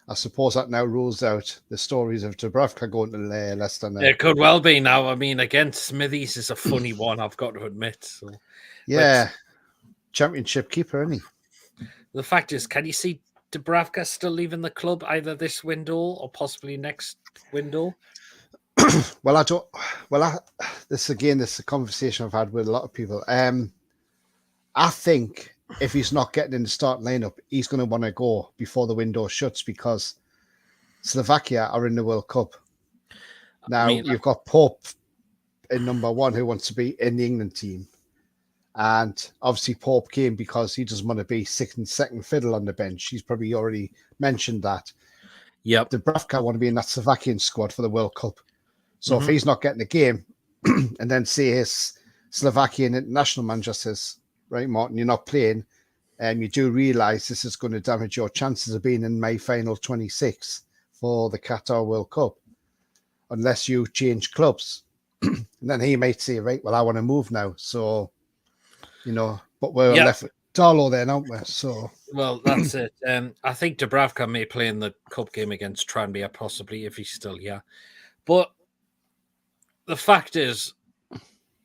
I suppose that now rules out the stories of Dubravka going to Leicester now. It could well be now. I mean, again, Smithies is a funny one, I've got to admit. So, yeah, championship keeper, isn't he? The fact is, can you see Dubravka still leaving the club either this window or possibly next window? Well, I don't. Well, this is a conversation I've had with a lot of people. I think if he's not getting in the starting lineup, he's going to want to go before the window shuts because Slovakia are in the World Cup. Now, you've got Pope in number one who wants to be in the England team. And obviously Pope came because he doesn't want to be second fiddle on the bench. He's probably already mentioned that. Yep. Dubravka want to be in that Slovakian squad for the World Cup. So if he's not getting a game and then say his Slovakian international manager says, right, Martin, you're not playing, and you do realise this is going to damage your chances of being in May final 26 for the Qatar World Cup, unless you change clubs. And then he might say, right, well, I want to move now. So, but we're left with Darlow then, aren't we? So, well, that's it. I think Dubravka may play in the cup game against Tranmere, possibly, if he's still here. But the fact is,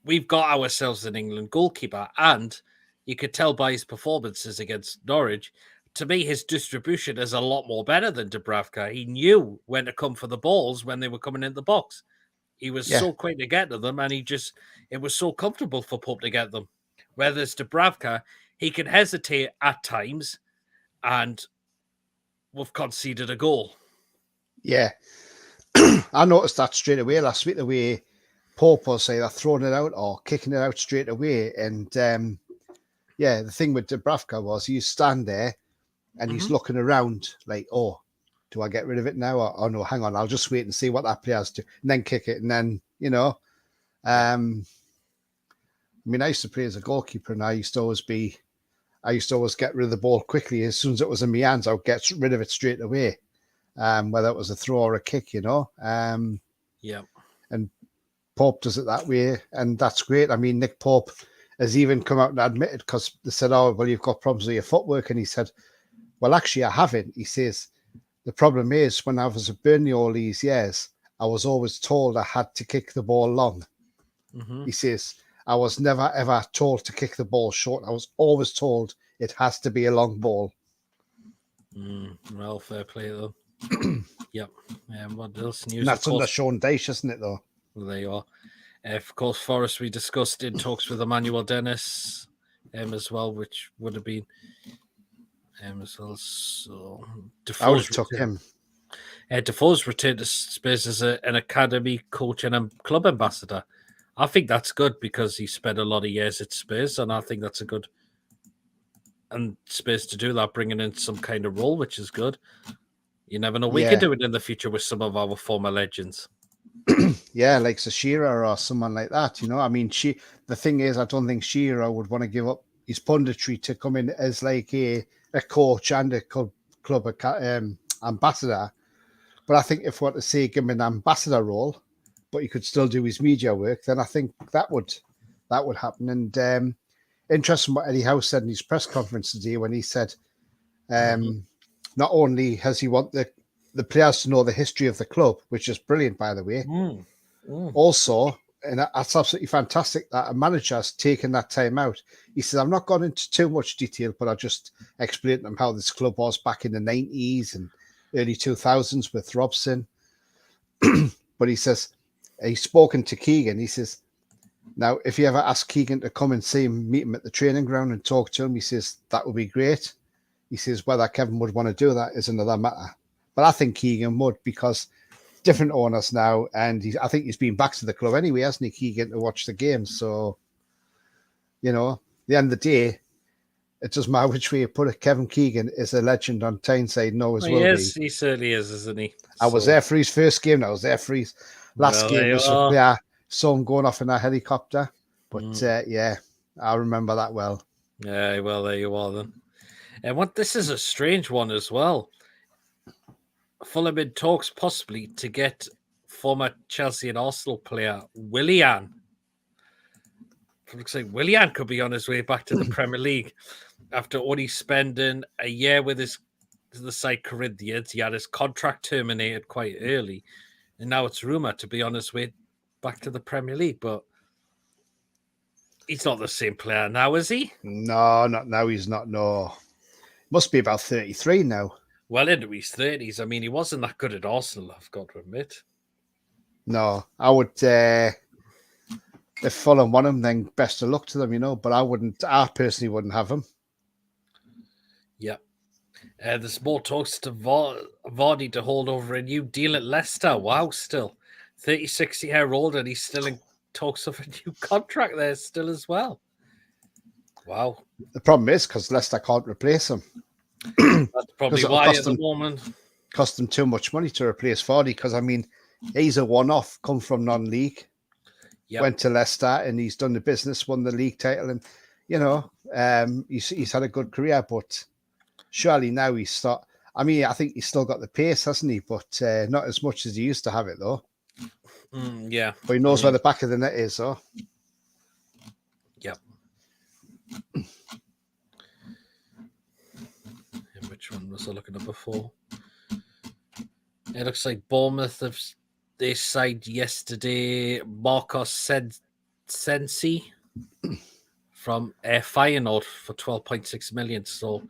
we've got ourselves an England goalkeeper, and you could tell by his performances against Norwich, to me, his distribution is a lot more better than Dubravka. He knew when to come for the balls when they were coming in the box. He was so quick to get to them, and it was so comfortable for Pope to get them. Whereas Dubravka, he can hesitate at times, and we've conceded a goal. Yeah. I noticed that straight away last week, the way Pope was either throwing it out or kicking it out straight away. And yeah, the thing with Dubravka was you stand there and he's looking around like, oh, do I get rid of it now? Or, oh no, hang on, I'll just wait and see what that player's do, and then kick it, and then I mean, I used to play as a goalkeeper, and I used to always get rid of the ball quickly as soon as it was in my hands. I would get rid of it straight away, whether it was a throw or a kick, And Pope does it that way, and that's great. I mean, Nick Pope has even come out and admitted, because they said, "Oh, well, you've got problems with your footwork," and he said, "Well, actually, I haven't." He says, "The problem is when I was at Burnley all these years, I was always told I had to kick the ball long." He says, "I was never ever told to kick the ball short. I was always told it has to be a long ball." Well, fair play though. Yep. What else news? And that's under Sean Dyche, isn't it? Though. Well, there you are. Of course, Forrest we discussed in talks with Emmanuel Dennis, as well, which would have been as well. So I would have took him. Defoe's returned to Spurs as an academy coach and a club ambassador. I think that's good because he spent a lot of years at Spurs, and I think that's a good and Spurs to do that, bringing in some kind of role, which is good. You never know. We could do it in the future with some of our former legends. Yeah, like Shearer or someone like that. I mean, the thing is, I don't think Shearer would want to give up his punditry to come in as like a coach and a club ambassador. But I think if we want to say give him an ambassador role, but he could still do his media work, then I think that would happen. And interesting what Eddie Howe said in his press conference today when he said, not only has he want the players to know the history of the club, which is brilliant, by the way. Also, and that's absolutely fantastic that a manager has taken that time out. He said, "I've not gone into too much detail, but I just explained to them how this club was back in the 90s and early 2000s with Robson." But he says, he's spoken to Keegan. He says, "Now, if you ever ask Keegan to come and see him, meet him at the training ground and talk to him," he says, "that would be great." He says, "Whether Kevin would want to do that is another matter." But I think Keegan would, because different owners now, and I think he's been back to the club anyway, hasn't he, Keegan, to watch the games? So, at the end of the day, it doesn't matter which way you put it. Kevin Keegan is a legend on Tyneside now as well. Yes, he certainly is, isn't he? I was there for his first game. I was there for his last game. I saw him going off in a helicopter. But I remember that well. Yeah, well, there you are then. And this is a strange one as well. Fulham in talks possibly to get former Chelsea and Arsenal player Willian. It looks like Willian could be on his way back to the Premier League after only spending a year with the side Corinthians. He had his contract terminated quite early, and now it's rumoured to be on his way back to the Premier League. But he's not the same player now, is he? No, not now. He's not. No, must be about 33 now. Well, into his 30s. I mean, he wasn't that good at Arsenal, I've got to admit. No, I would. If Fulham want him, then best of luck to them, But I personally wouldn't have him. Yeah. There's more talks to Vardy to hold over a new deal at Leicester. Wow, still 36-year-old, and he's still in talks of a new contract there still as well. Wow. The problem is because Leicester can't replace him. That's probably why at the moment. Cost them too much money to replace Vardy, because I mean, he's a one-off, come from non-league, went to Leicester, and he's done the business, won the league title, and he's had a good career. But surely now I think he's still got the pace, hasn't he? But not as much as he used to have it, though. Yeah, but he knows where the back of the net is, though. Yep. Which one was I looking at before? It looks like Bournemouth they signed yesterday Marcos Sensi from Feyenoord for 12.6 million. So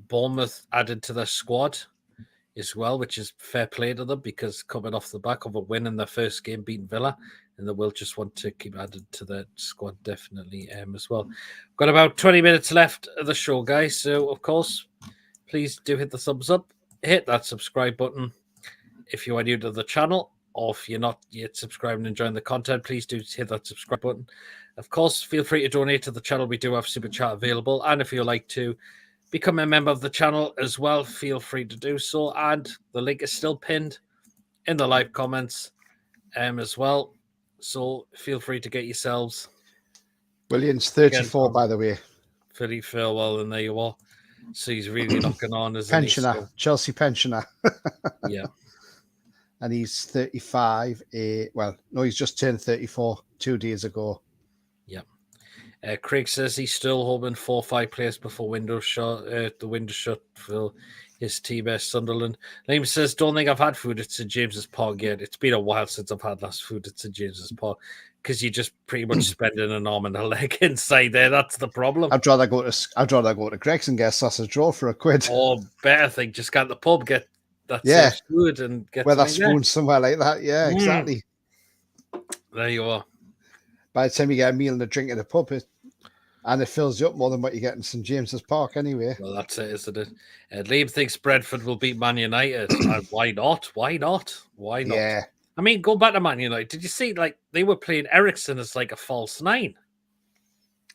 Bournemouth added to their squad as well, which is fair play to them, because coming off the back of a win in their first game beating Villa, and they will just want to keep added to their squad definitely as well. Got about 20 minutes left of the show, guys. So, of course, please do hit the thumbs up, hit that subscribe button if you are new to the channel. or if you're not yet subscribed and enjoying the content, please do hit that subscribe button. Of course, feel free to donate to the channel. We do have Super Chat available. And if you'd like to become a member of the channel as well, feel free to do so. And the link is still pinned in the live comments as well. So feel free to get yourselves. Williams, 34, by the way. Philly farewell, and there you are. So he's really knocking on, isn't pensioner, he? So, Chelsea pensioner. yeah. And he's 35. Well, no, he's just turned 34 2 days ago. Yeah. Craig says he's still hoping 4 or 5 players before the window shut for his team, Sunderland. Liam says, don't think I've had food at St. James's Park yet. It's been a while since I've had last food at St. James's Park because you're just pretty much spending an arm and a leg inside there. That's the problem. I'd rather go to Greg's and get a sausage roll for £1. Or better thing, just go to the pub, get that food and get Wetherspoon somewhere like that. Yeah, exactly. There you are. By the time you get a meal and a drink at a pub, it fills you up more than what you get in St. James's Park anyway. Well, that's it, isn't it? Liam thinks Brentford will beat Man United. Why not? Why not? Why not? Yeah. I mean, go back to Man United. Did you see, like, they were playing Ericsson as like a false 9?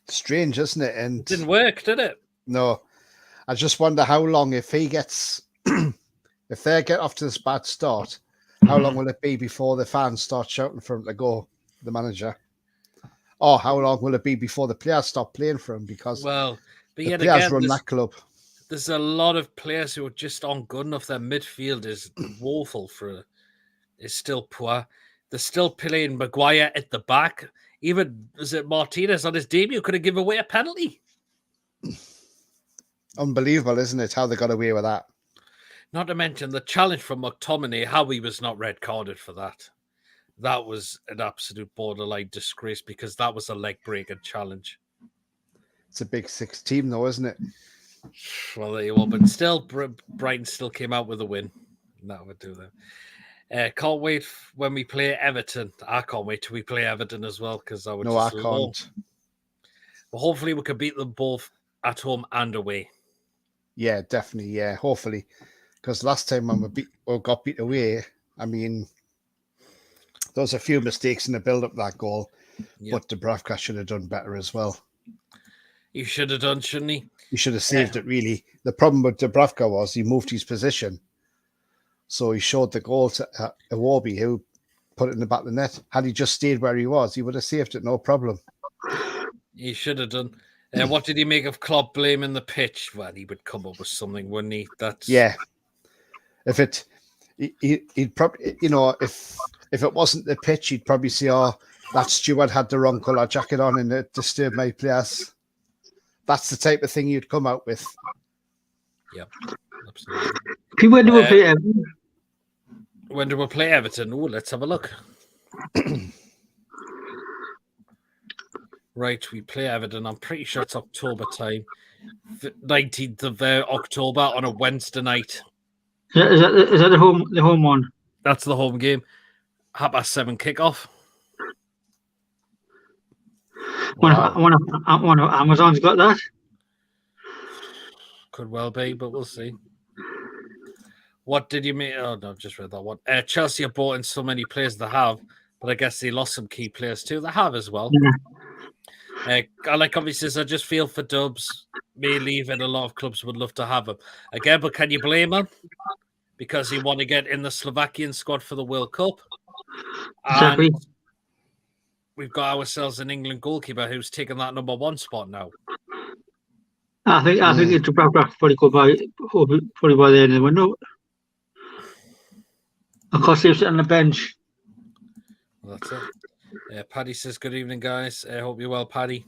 Strange, isn't it? And it didn't work, did it? No. I just wonder how long, if he gets, if they get off to this bad start, how long will it be before the fans start shouting for him to go, the manager? Or how long will it be before the players stop playing for him? Because the players run that club. There's a lot of players who are just aren't good enough. Their midfield is woeful is still poor. They're still playing Maguire at the back. Even Martinez on his debut could have given away a penalty. Unbelievable, isn't it? How they got away with that. Not to mention the challenge from McTominay, how he was not red carded for that. That was an absolute borderline disgrace because that was a leg-breaking challenge. It's a Big Six team, though, isn't it? Well, there you are. But still, Brighton still came out with a win. That would do that. Can't wait when we play Everton. I can't wait till we play Everton as well because I would. No, I can't. But hopefully, we can beat them both at home and away. Yeah, definitely. Yeah, hopefully, because last time when we got beat away, I mean, there was a few mistakes in the build-up of that goal, but Dubravka should have done better as well. He should have done, shouldn't he? He should have saved it, really. The problem with Dubravka was he moved his position. So he showed the goal to Iwobi, who put it in the back of the net. Had he just stayed where he was, he would have saved it, no problem. He should have done. What did he make of Klopp blaming the pitch? Well, he would come up with something, wouldn't he? He'd probably, if it wasn't the pitch, he'd probably say, "Oh, that steward had the wrong colour jacket on and it disturbed my players." That's the type of thing you'd come out with. Yeah, absolutely. When do we play Everton? When do we play Everton? Oh, let's have a look. Right, we play Everton. I'm pretty sure it's October time. 19th of October on a Wednesday night. Is that the home one? That's the home game. 7:30 kickoff. One of Amazon's got that. Could well be, but we'll see. What did you mean? Oh, no, I've just read that one. Chelsea have brought in so many players they have, but I guess they lost some key players too. They have as well. Yeah. Obviously, I just feel for Dubs. May leave, and a lot of clubs would love to have him. Again, but can you blame him? Because he want to get in the Slovakian squad for the World Cup. Exactly. And we've got ourselves an England goalkeeper who's taken that number 1 spot now. I think it's probably go by the end of the window. Of course, he's sitting on the bench. Well, that's it. Paddy says, "Good evening, guys. I hope you're well, Paddy."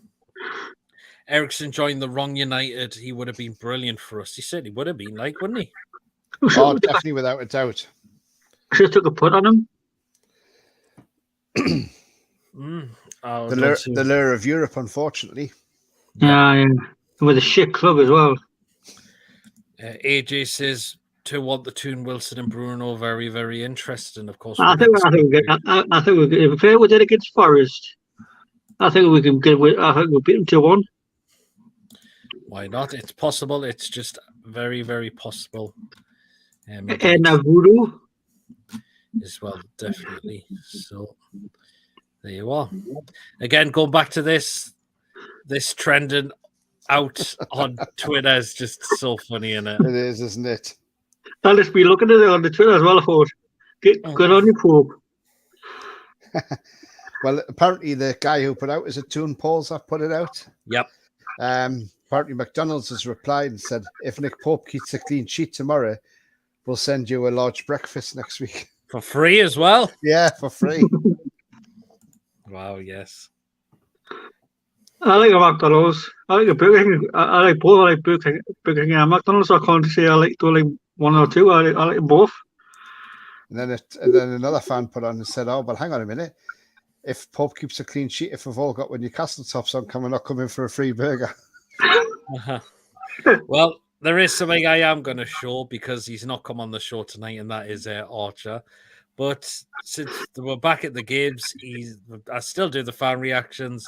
Ericsson joined the wrong United. He would have been brilliant for us. He said he would have been, wouldn't he? Oh, definitely, without a doubt. Should have took a put on him. The lure of Europe, unfortunately. Yeah. With a shit club as well. AJ says to want the Toon Wilson and Bruno very, very interesting. Of course, I think we if we play with it against Forest, I think we can get. I think we'll beat them 2-1. Why not? It's possible. It's just very, very possible. And Voodoo. as well, definitely. So there you are. Again, going back to this trending out on Twitter is just so funny, isn't it? It is, isn't it? I'll just be looking at it on the Twitter as well, I thought. Good on you, Pope. Well, apparently the guy who put out, is it Toon Pauls that put it out? Yep. Apparently McDonald's has replied and said, if Nick Pope keeps a clean sheet tomorrow, we'll send you a large breakfast next week. For free as well? Yeah, for free. Wow, yes. I like a McDonald's. I like a Burger King. I like both. I like Burger King and McDonald's. I can't say I like one or two. I like both. And then another fan put on and said, oh, but hang on a minute. If Pope keeps a clean sheet, if we've all got Newcastle tops on, we're not coming for a free burger. Well, there is something I am going to show because he's not come on the show tonight, and that is Archer. But since we're back at the games, I still do the fan reactions,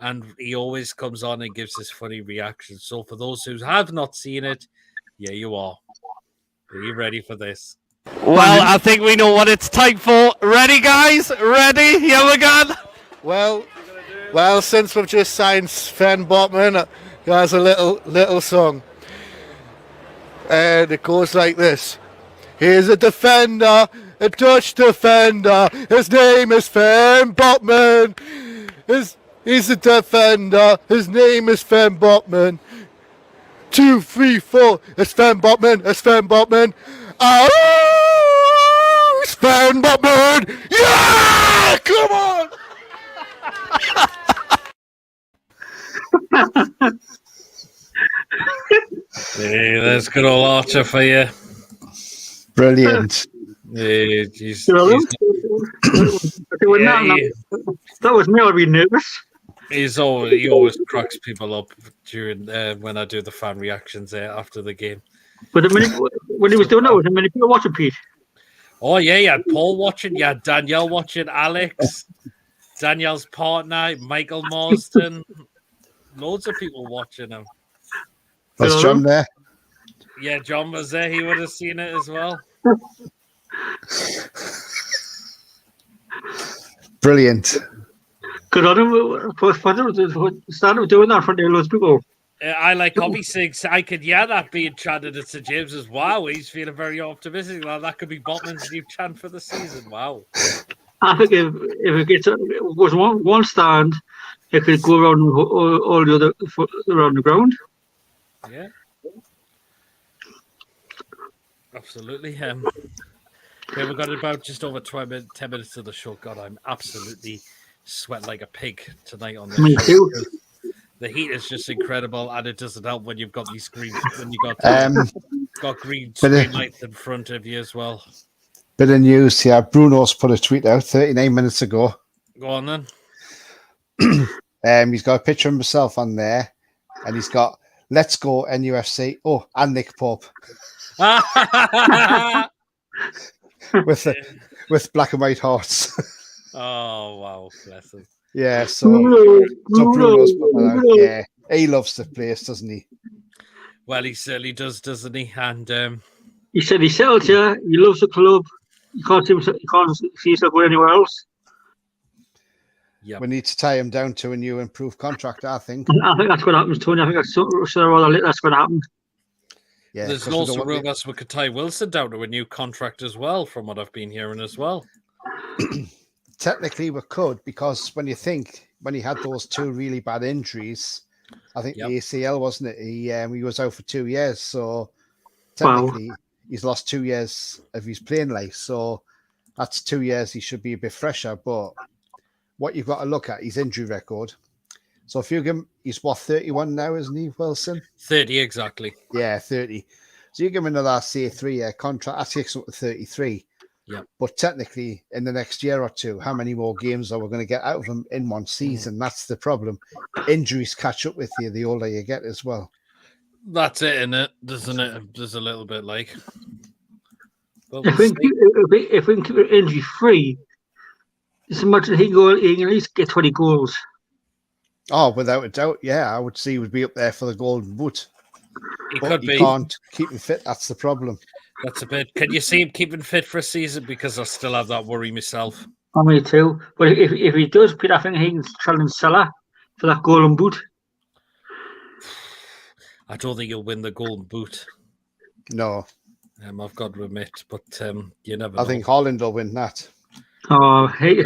and he always comes on and gives his funny reactions. So for those who have not seen it, yeah, you are. Are you ready for this? Well, I think we know what it's time for. Ready, guys? Ready? Here we go. Well, since we've just signed Sven Botman, there's a little song. And it goes like this. Here's a defender, a Dutch defender. His name is Sven Botman. He's a defender. His name is Sven Botman. 2, 3, 4. It's Sven Botman. It's Sven Botman. Oh, Sven Botman. Yeah! Come on! Hey, there's good old Archer for you. Brilliant. Hey, That was me. I'd be nervous. he always cracks people up during when I do the fan reactions after the game. But when he was doing that, was there many people watching, Pete? Oh yeah, you had Paul watching, you had Danielle watching, Alex, Danielle's partner, Michael Marsden, loads of people watching him. Was John there? Yeah, John was there. He would have seen it as well. Brilliant. Good on him for started doing that in front of loads of people. I like Hobby Six. I could hear that being chanted at St James's. Wow, he's feeling very optimistic. Well, that could be Botman's new chant for the season. Wow. I think if it was one stand, it could go around all the other around the ground. Yeah. Absolutely. Okay, we've got about just over 10 minutes of the show. God, I'm absolutely sweating like a pig tonight on this. Me too. The heat is just incredible, and it doesn't help when you've got these green when you got green screen lights in front of you as well. Bit of news here. Bruno's put a tweet out 39 minutes ago. Go on then. He's got a picture of himself on there, and he's got "Let's go NUFC." Oh, and Nick Pope with black and white hearts. Oh wow, bless him. Yeah, so Bruno's put that out. Yeah, he loves the place, doesn't he? Well, he certainly does, doesn't he? And he said he settled here. He loves the club. You can't see himself going anywhere else. Yeah, we need to tie him down to a new improved contract. I think that's what happens, Tony. I think that's sooner or later that's going to happen. Yeah, there's also rumours we could tie Wilson down to a new contract as well, from what I've been hearing as well. Technically, we could, because when you had those two really bad injuries, I think the ACL, wasn't it? He was out for 2 years, so technically he's lost 2 years of his playing life. So that's 2 years he should be a bit fresher. But what you've got to look at his injury record. So if you give him, he's what, 31 now, isn't he, Wilson? 30 exactly. Yeah, 30. So you give him another, say, 3-year contract. That takes him up to 33. Yeah. But technically, in the next year or two, how many more games are we going to get out of him in one season? That's the problem. Injuries catch up with you the older you get as well. That's it, isn't it? Doesn't it? There's a little bit like. If we can keep it injury free, just imagine he can at least get 20 goals. Oh, without a doubt, yeah. I would say he would be up there for the Golden Boot. He But could he be. can't keep him fit. That's the problem. That's a bit. Can you see him keeping fit for a season? Because I still have that worry myself. Me too. But if he does, Peter, I think he can challenge Salah for that golden boot. I don't think he'll win the golden boot. No, I've got to admit, but you never know. I think Haaland will win that. Oh, hey.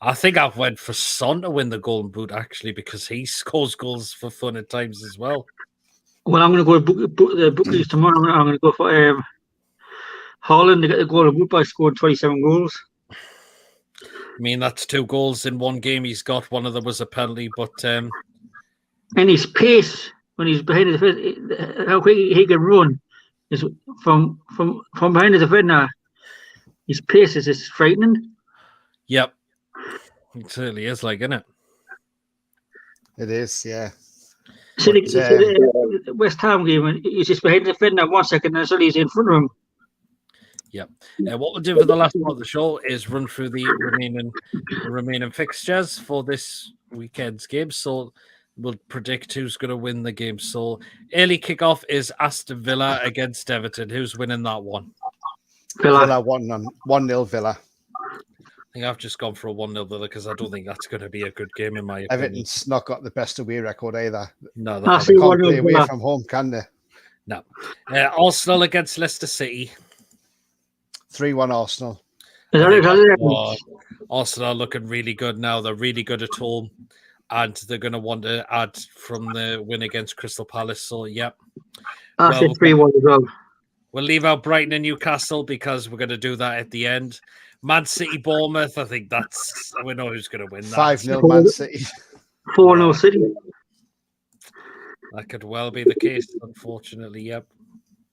I think I've went for Son to win the golden boot actually because he scores goals for fun at times as well. Well, I'm going to go book the bookies tomorrow. I'm going to go for Haaland to get the golden boot by scoring 27 goals. I mean, that's 2 goals in one game he's got. One of them was a penalty, but and his pace when he's behind the defender, how quick he can run is from behind the defender. His pace is just frightening. Yep, it certainly is, like, isn't it? It is, yeah. See the West Ham game, he's just behind the defender 1 second, and suddenly he's in front of him. Yep. What we'll do for the last part of the show is run through the remaining fixtures for this weekend's game. So we'll predict who's going to win the game. So early kickoff is Aston Villa against Everton. Who's winning that one? Villa 1-0 Villa. I think I've just gone for a 1-0 Villa because I don't think that's going to be a good game in my opinion. Everton's not got the best away record either. No, they can't play away from home, can they? No. Arsenal against Leicester City. 3-1 Arsenal. Arsenal are looking really good now. They're really good at home. And they're going to want to add from the win against Crystal Palace. So, yep. I said 3-1 as well. We'll leave out Brighton and Newcastle because we're going to do that at the end. Man City, Bournemouth, I think we know who's going to win that. 5-0 Man City. 4-0 City. That could well be the case, unfortunately, yep.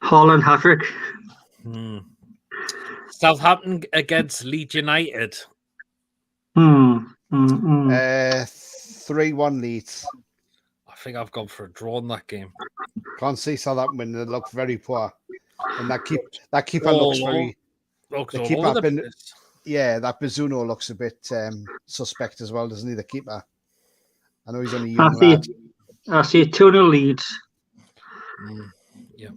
Haaland hat-trick. Southampton against Leeds United. 3-1 Leeds. I think I've gone for a draw in that game. Can't see Southampton win. They look very poor. And that keeper looks very... that Bazzuno looks a bit suspect as well, doesn't he, the keeper? I know he's only young lad. I see 2-0 Leeds. Yeah.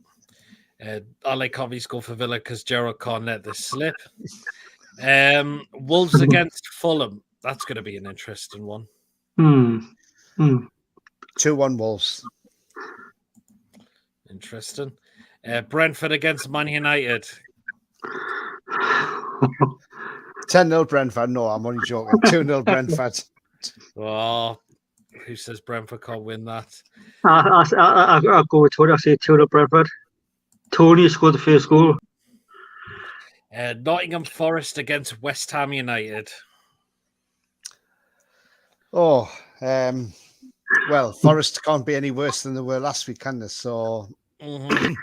I like Covy's go for Villa because Gerrard can't let this slip. Wolves against Fulham. That's going to be an interesting one. 2-1 Wolves. Interesting. Brentford against Man United. 10-0 Brentford. No, I'm only joking. 2-0 Brentford. Oh, who says Brentford can't win that? I'll go with Tony. I'll say 2-0 Brentford. Tony scored the first goal. Nottingham Forest against West Ham United. Well, Forest can't be any worse than they were last week, can they? So, and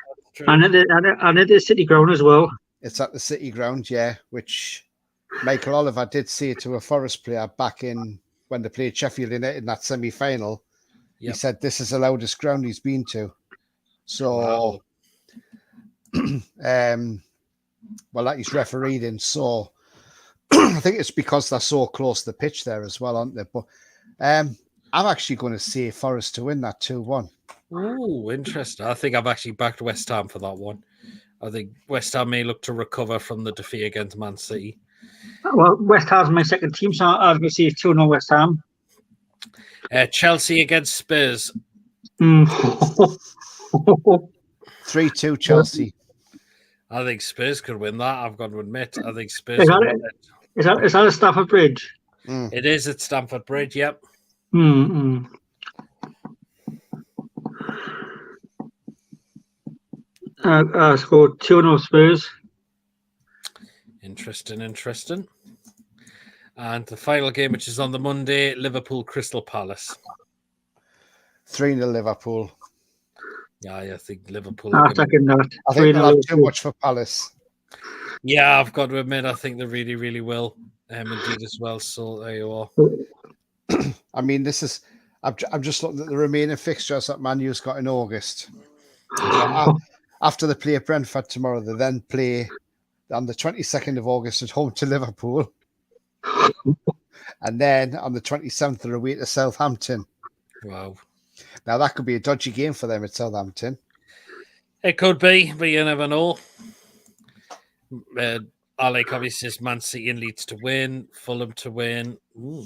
at the City ground as well. It's at the City ground, yeah. Which Michael Oliver did say to a Forest player back in when they played Sheffield United in that semi-final. Yep. He said this is the loudest ground he's been to. So, that he's refereed in. So, I think it's because they're so close to the pitch there as well, aren't they? But I'm actually going to say Forest to win that 2-1. Oh, interesting. I think I've actually backed West Ham for that one. I think West Ham may look to recover from the defeat against Man City. Well, West Ham's my second team, so I'm going to say 2-0 West Ham. Chelsea against Spurs. 3-2 Chelsea. I think Spurs could win that. I've got to admit. I think Spurs is that at Stamford Bridge? It is at Stamford Bridge, yep. I scored 2-0 Spurs. Interesting. And the final game, which is on the Monday, Liverpool Crystal Palace. 3-0 Liverpool. Yeah, I think Liverpool. I think they'll have too much for Palace. Yeah, I've got to admit, I think they really, really will. Indeed as well. So there you are. I mean, I'm just looking at the remaining fixtures that Man U's got in August. After they play Brentford tomorrow, they then play on the 22nd of August at home to Liverpool. And then on the 27th, they're away to Southampton. Wow. Now, that could be a dodgy game for them at Southampton. It could be, but you never know. Alec obviously says Man City and Leeds to win, Fulham to win. Ooh,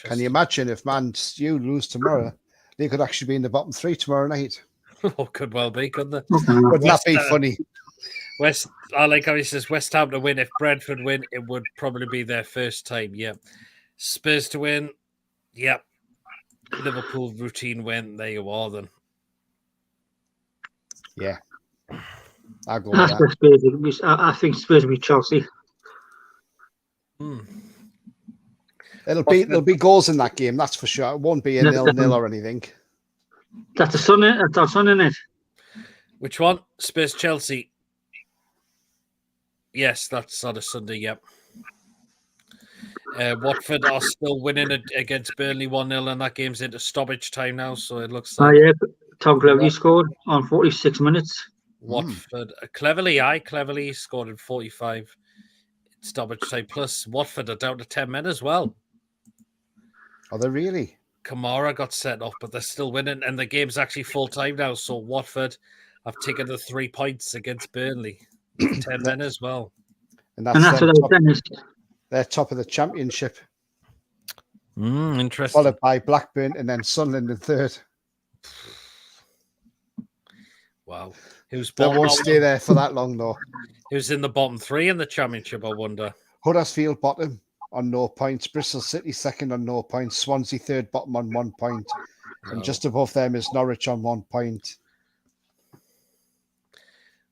Can you imagine if Man U lose tomorrow? They could actually be in the bottom 3 tomorrow night. Oh, could well be, couldn't it? Wouldn't that be funny? Alec obviously says West Ham to win. If Brentford win, it would probably be their first time. Yeah. Spurs to win. Yep. Liverpool routine win. There you are then. Yeah. I'll go with that. Spurs. I think Spurs will be Chelsea. There'll be goals in that game, that's for sure. It won't be a 0-0 or anything. That's the sun. That's our sun in it. Which one? Spurs Chelsea. Yes, that's on a Sunday. Yep. Watford are still winning against Burnley 1-0, and that game's into stoppage time now. So it looks like. Yeah, Tom Cleverley scored on 46 minutes. Watford cleverly scored in 45 stoppage time. Plus, Watford are down to 10 men as well. Are they really? Kamara got set off, but they're still winning, and the game's actually full time now. So Watford have taken the 3 points against Burnley, 10 men as well. And that's what they've finished. They're top of the championship. Interesting. Followed by Blackburn and then Sunderland in 3rd. Wow. They won't stay there for that long, though. Who's in the bottom 3 in the championship, I wonder? Huddersfield bottom on 0 points. Bristol City second on 0 points. Swansea third bottom on 1 point. And just above them is Norwich on 1 point.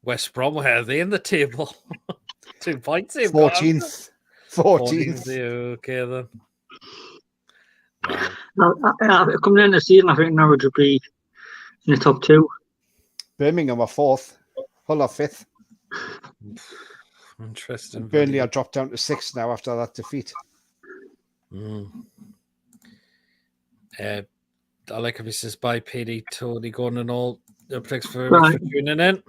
West Brom, where are they in the table? 2 points. 14th. 14th. Okay, then. Wow. Coming in the season, I think Norwich will be in the top 2. Birmingham are 4th. Hull are 5th. Interesting. And Burnley are dropped down to 6th now after that defeat. I like if he says bye, PD, Tony, Gordon, and all. Thanks for tuning in.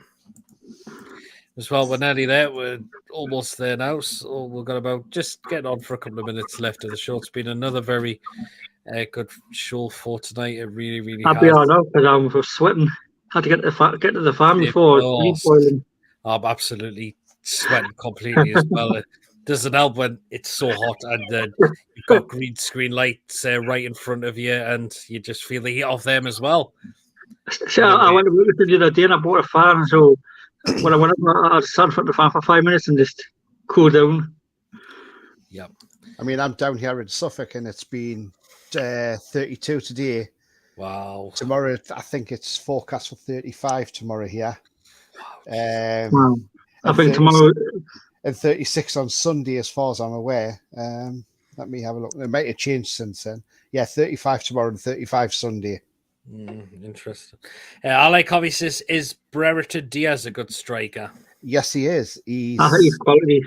As well, we're nearly there. We're almost there now. So we've got about just getting on for a couple of minutes left of the show. It's been another very good show for tonight. It really, really I'll be all out because I'm sweating. Had to get to the farm before. I'm absolutely sweating completely as well. It doesn't help when it's so hot and you've got green screen lights right in front of you and you just feel the heat off them as well. So I went to work the other day and I bought a fan. So when I went up, I sat in front of the fan for 5 minutes and just cool down. Yep. I mean, I'm down here in Suffolk and it's been 32 today. Wow. Tomorrow, I think it's forecast for 35 tomorrow here. Wow. I think tomorrow... And 36 on Sunday, as far as I'm aware. Let me have a look. It might have changed since then. Yeah, 35 tomorrow and 35 Sunday. Interesting. Alec obviously says, is Brereton Diaz a good striker? Yes, he is. I think he's quality.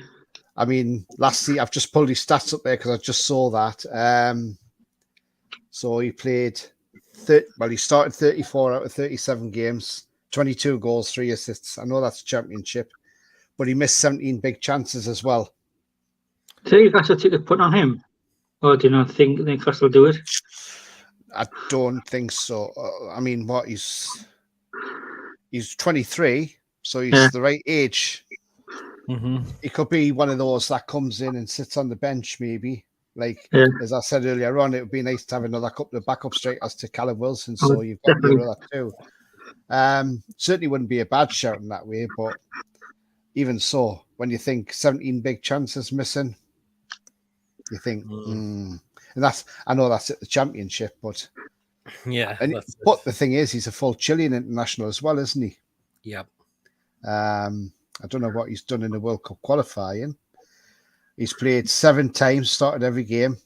I mean, last season, I've just pulled his stats up there because I just saw that. So he played... he started 34 out of 37 games, 22 goals, 3 assists. I know that's a championship, but he missed 17 big chances as well. Do you guys take a put on him? Or do you not think Newcastle will do it? I don't think so. I mean, he's 23, so he's the right age. He could be one of those that comes in and sits on the bench, maybe. As I said earlier on, it would be nice to have another couple of backup strikers to Callum Wilson. So you've got your other 2. Certainly wouldn't be a bad shout in that way, but even so, when you think 17 big chances missing, you think, and I know that's at the championship, but yeah. But the thing is, he's a full Chilean international as well, isn't he? Yep. I don't know what he's done in the World Cup qualifying. He's played 7 times, started every game,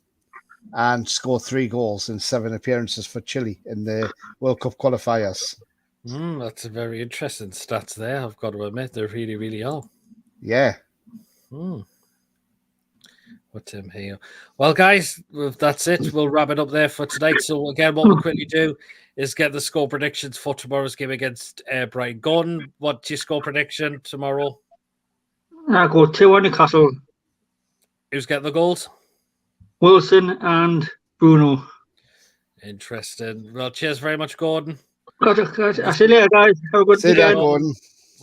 and scored 3 goals in 7 appearances for Chile in the World Cup qualifiers. That's a very interesting stats there. I've got to admit, they really, really are. Yeah. What's him here? Well, guys, that's it. We'll wrap it up there for tonight. So again, what we'll quickly do is get the score predictions for tomorrow's game against Brighton. Gordon, what's your score prediction tomorrow? I'll go 2-1 Newcastle. Who's getting the goals? Wilson and Bruno. Interesting. Well, cheers very much, Gordon. I see you later, guys. Have a good See you weekend. later, Gordon.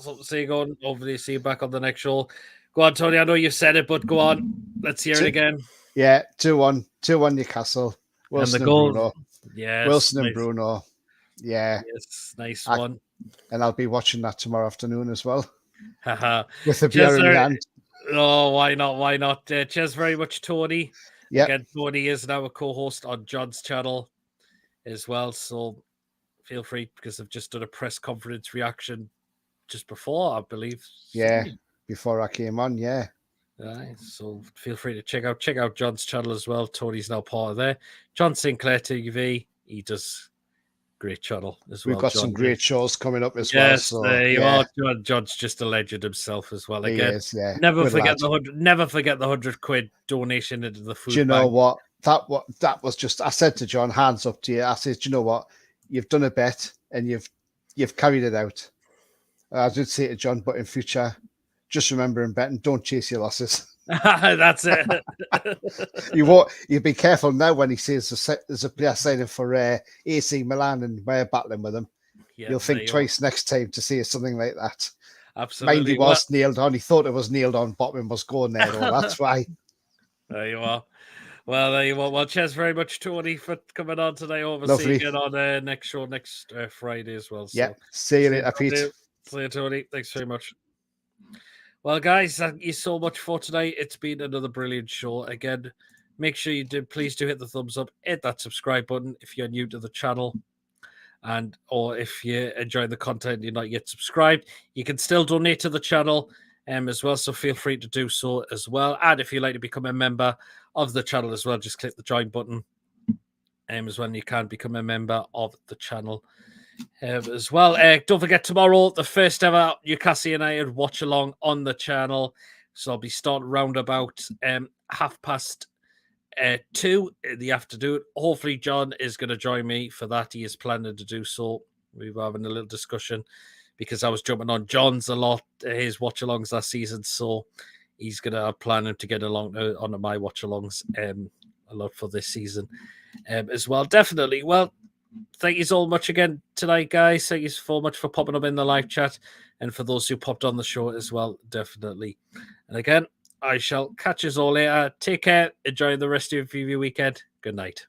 something to say going. Hopefully, see you back on the next show. Go on, Tony. I know you've said it, but go on. Let's hear it again. Yeah, 2-1. 2-1 Newcastle. Wilson and the and goal. Bruno. Yes. Wilson nice. and Bruno. Yeah. Yes, nice one. And I'll be watching that tomorrow afternoon as well. Haha. With the beer in the hand. Oh, why not? Why not? Cheers very much, Tony. Yeah. Again, Tony is now a co-host on John's channel as well. So feel free, because I've just done a press conference reaction just before, I believe. Yeah, before I came on, yeah. So feel free to check out John's channel as well. Tony's now part of there. John Sinclair TV, he does great channel as well. We've got John, some great shows coming up as well. So there you are. John's just a legend himself as well. Again, he is, yeah. Never Good forget lad. Never forget the £100 donation into the food. Do you know bank. what? That was just. I said to John, hands up to you. I said, do you know what? You've done a bet and you've carried it out. I did say to John, but in future, just remember in betting, don't chase your losses. That's it. You be careful now when he says there's a player signing for AC Milan and we're battling with him. Yeah, You'll think twice next time to say something like that. Absolutely. Mind he was nailed on. He thought it was nailed on. Botman was going there. Though. That's why. There you are. Well, there you are. Well, cheers very much, Tony, for coming on today. See you again on next show next Friday as well. So. Yeah. See you later, Pete. See you, Tony. Thanks very much. Well, guys, thank you so much for tonight. It's been another brilliant show. Again, make sure please do hit the thumbs up, hit that subscribe button if you're new to the channel, or if you're enjoying the content and you're not yet subscribed. You can still donate to the channel as well, so feel free to do so as well. And if you'd like to become a member of the channel as well, just click the join button as well, and you can become a member of the channel as well. Don't forget, tomorrow, the first ever Newcastle United watch along on the channel. So I'll be starting round about 2:30 in the afternoon. Hopefully, John is going to join me for that. He is planning to do so. We were having a little discussion because I was jumping on John's a lot, his watch alongs last season. So he's going to plan to get along on my watch alongs a lot for this season as well. Definitely. Well, thank you so much again tonight, guys. Thank you so much for popping up in the live chat, and for those who popped on the show as well, definitely. And again, I shall catch us all later. Take care. Enjoy the rest of your weekend. Good night.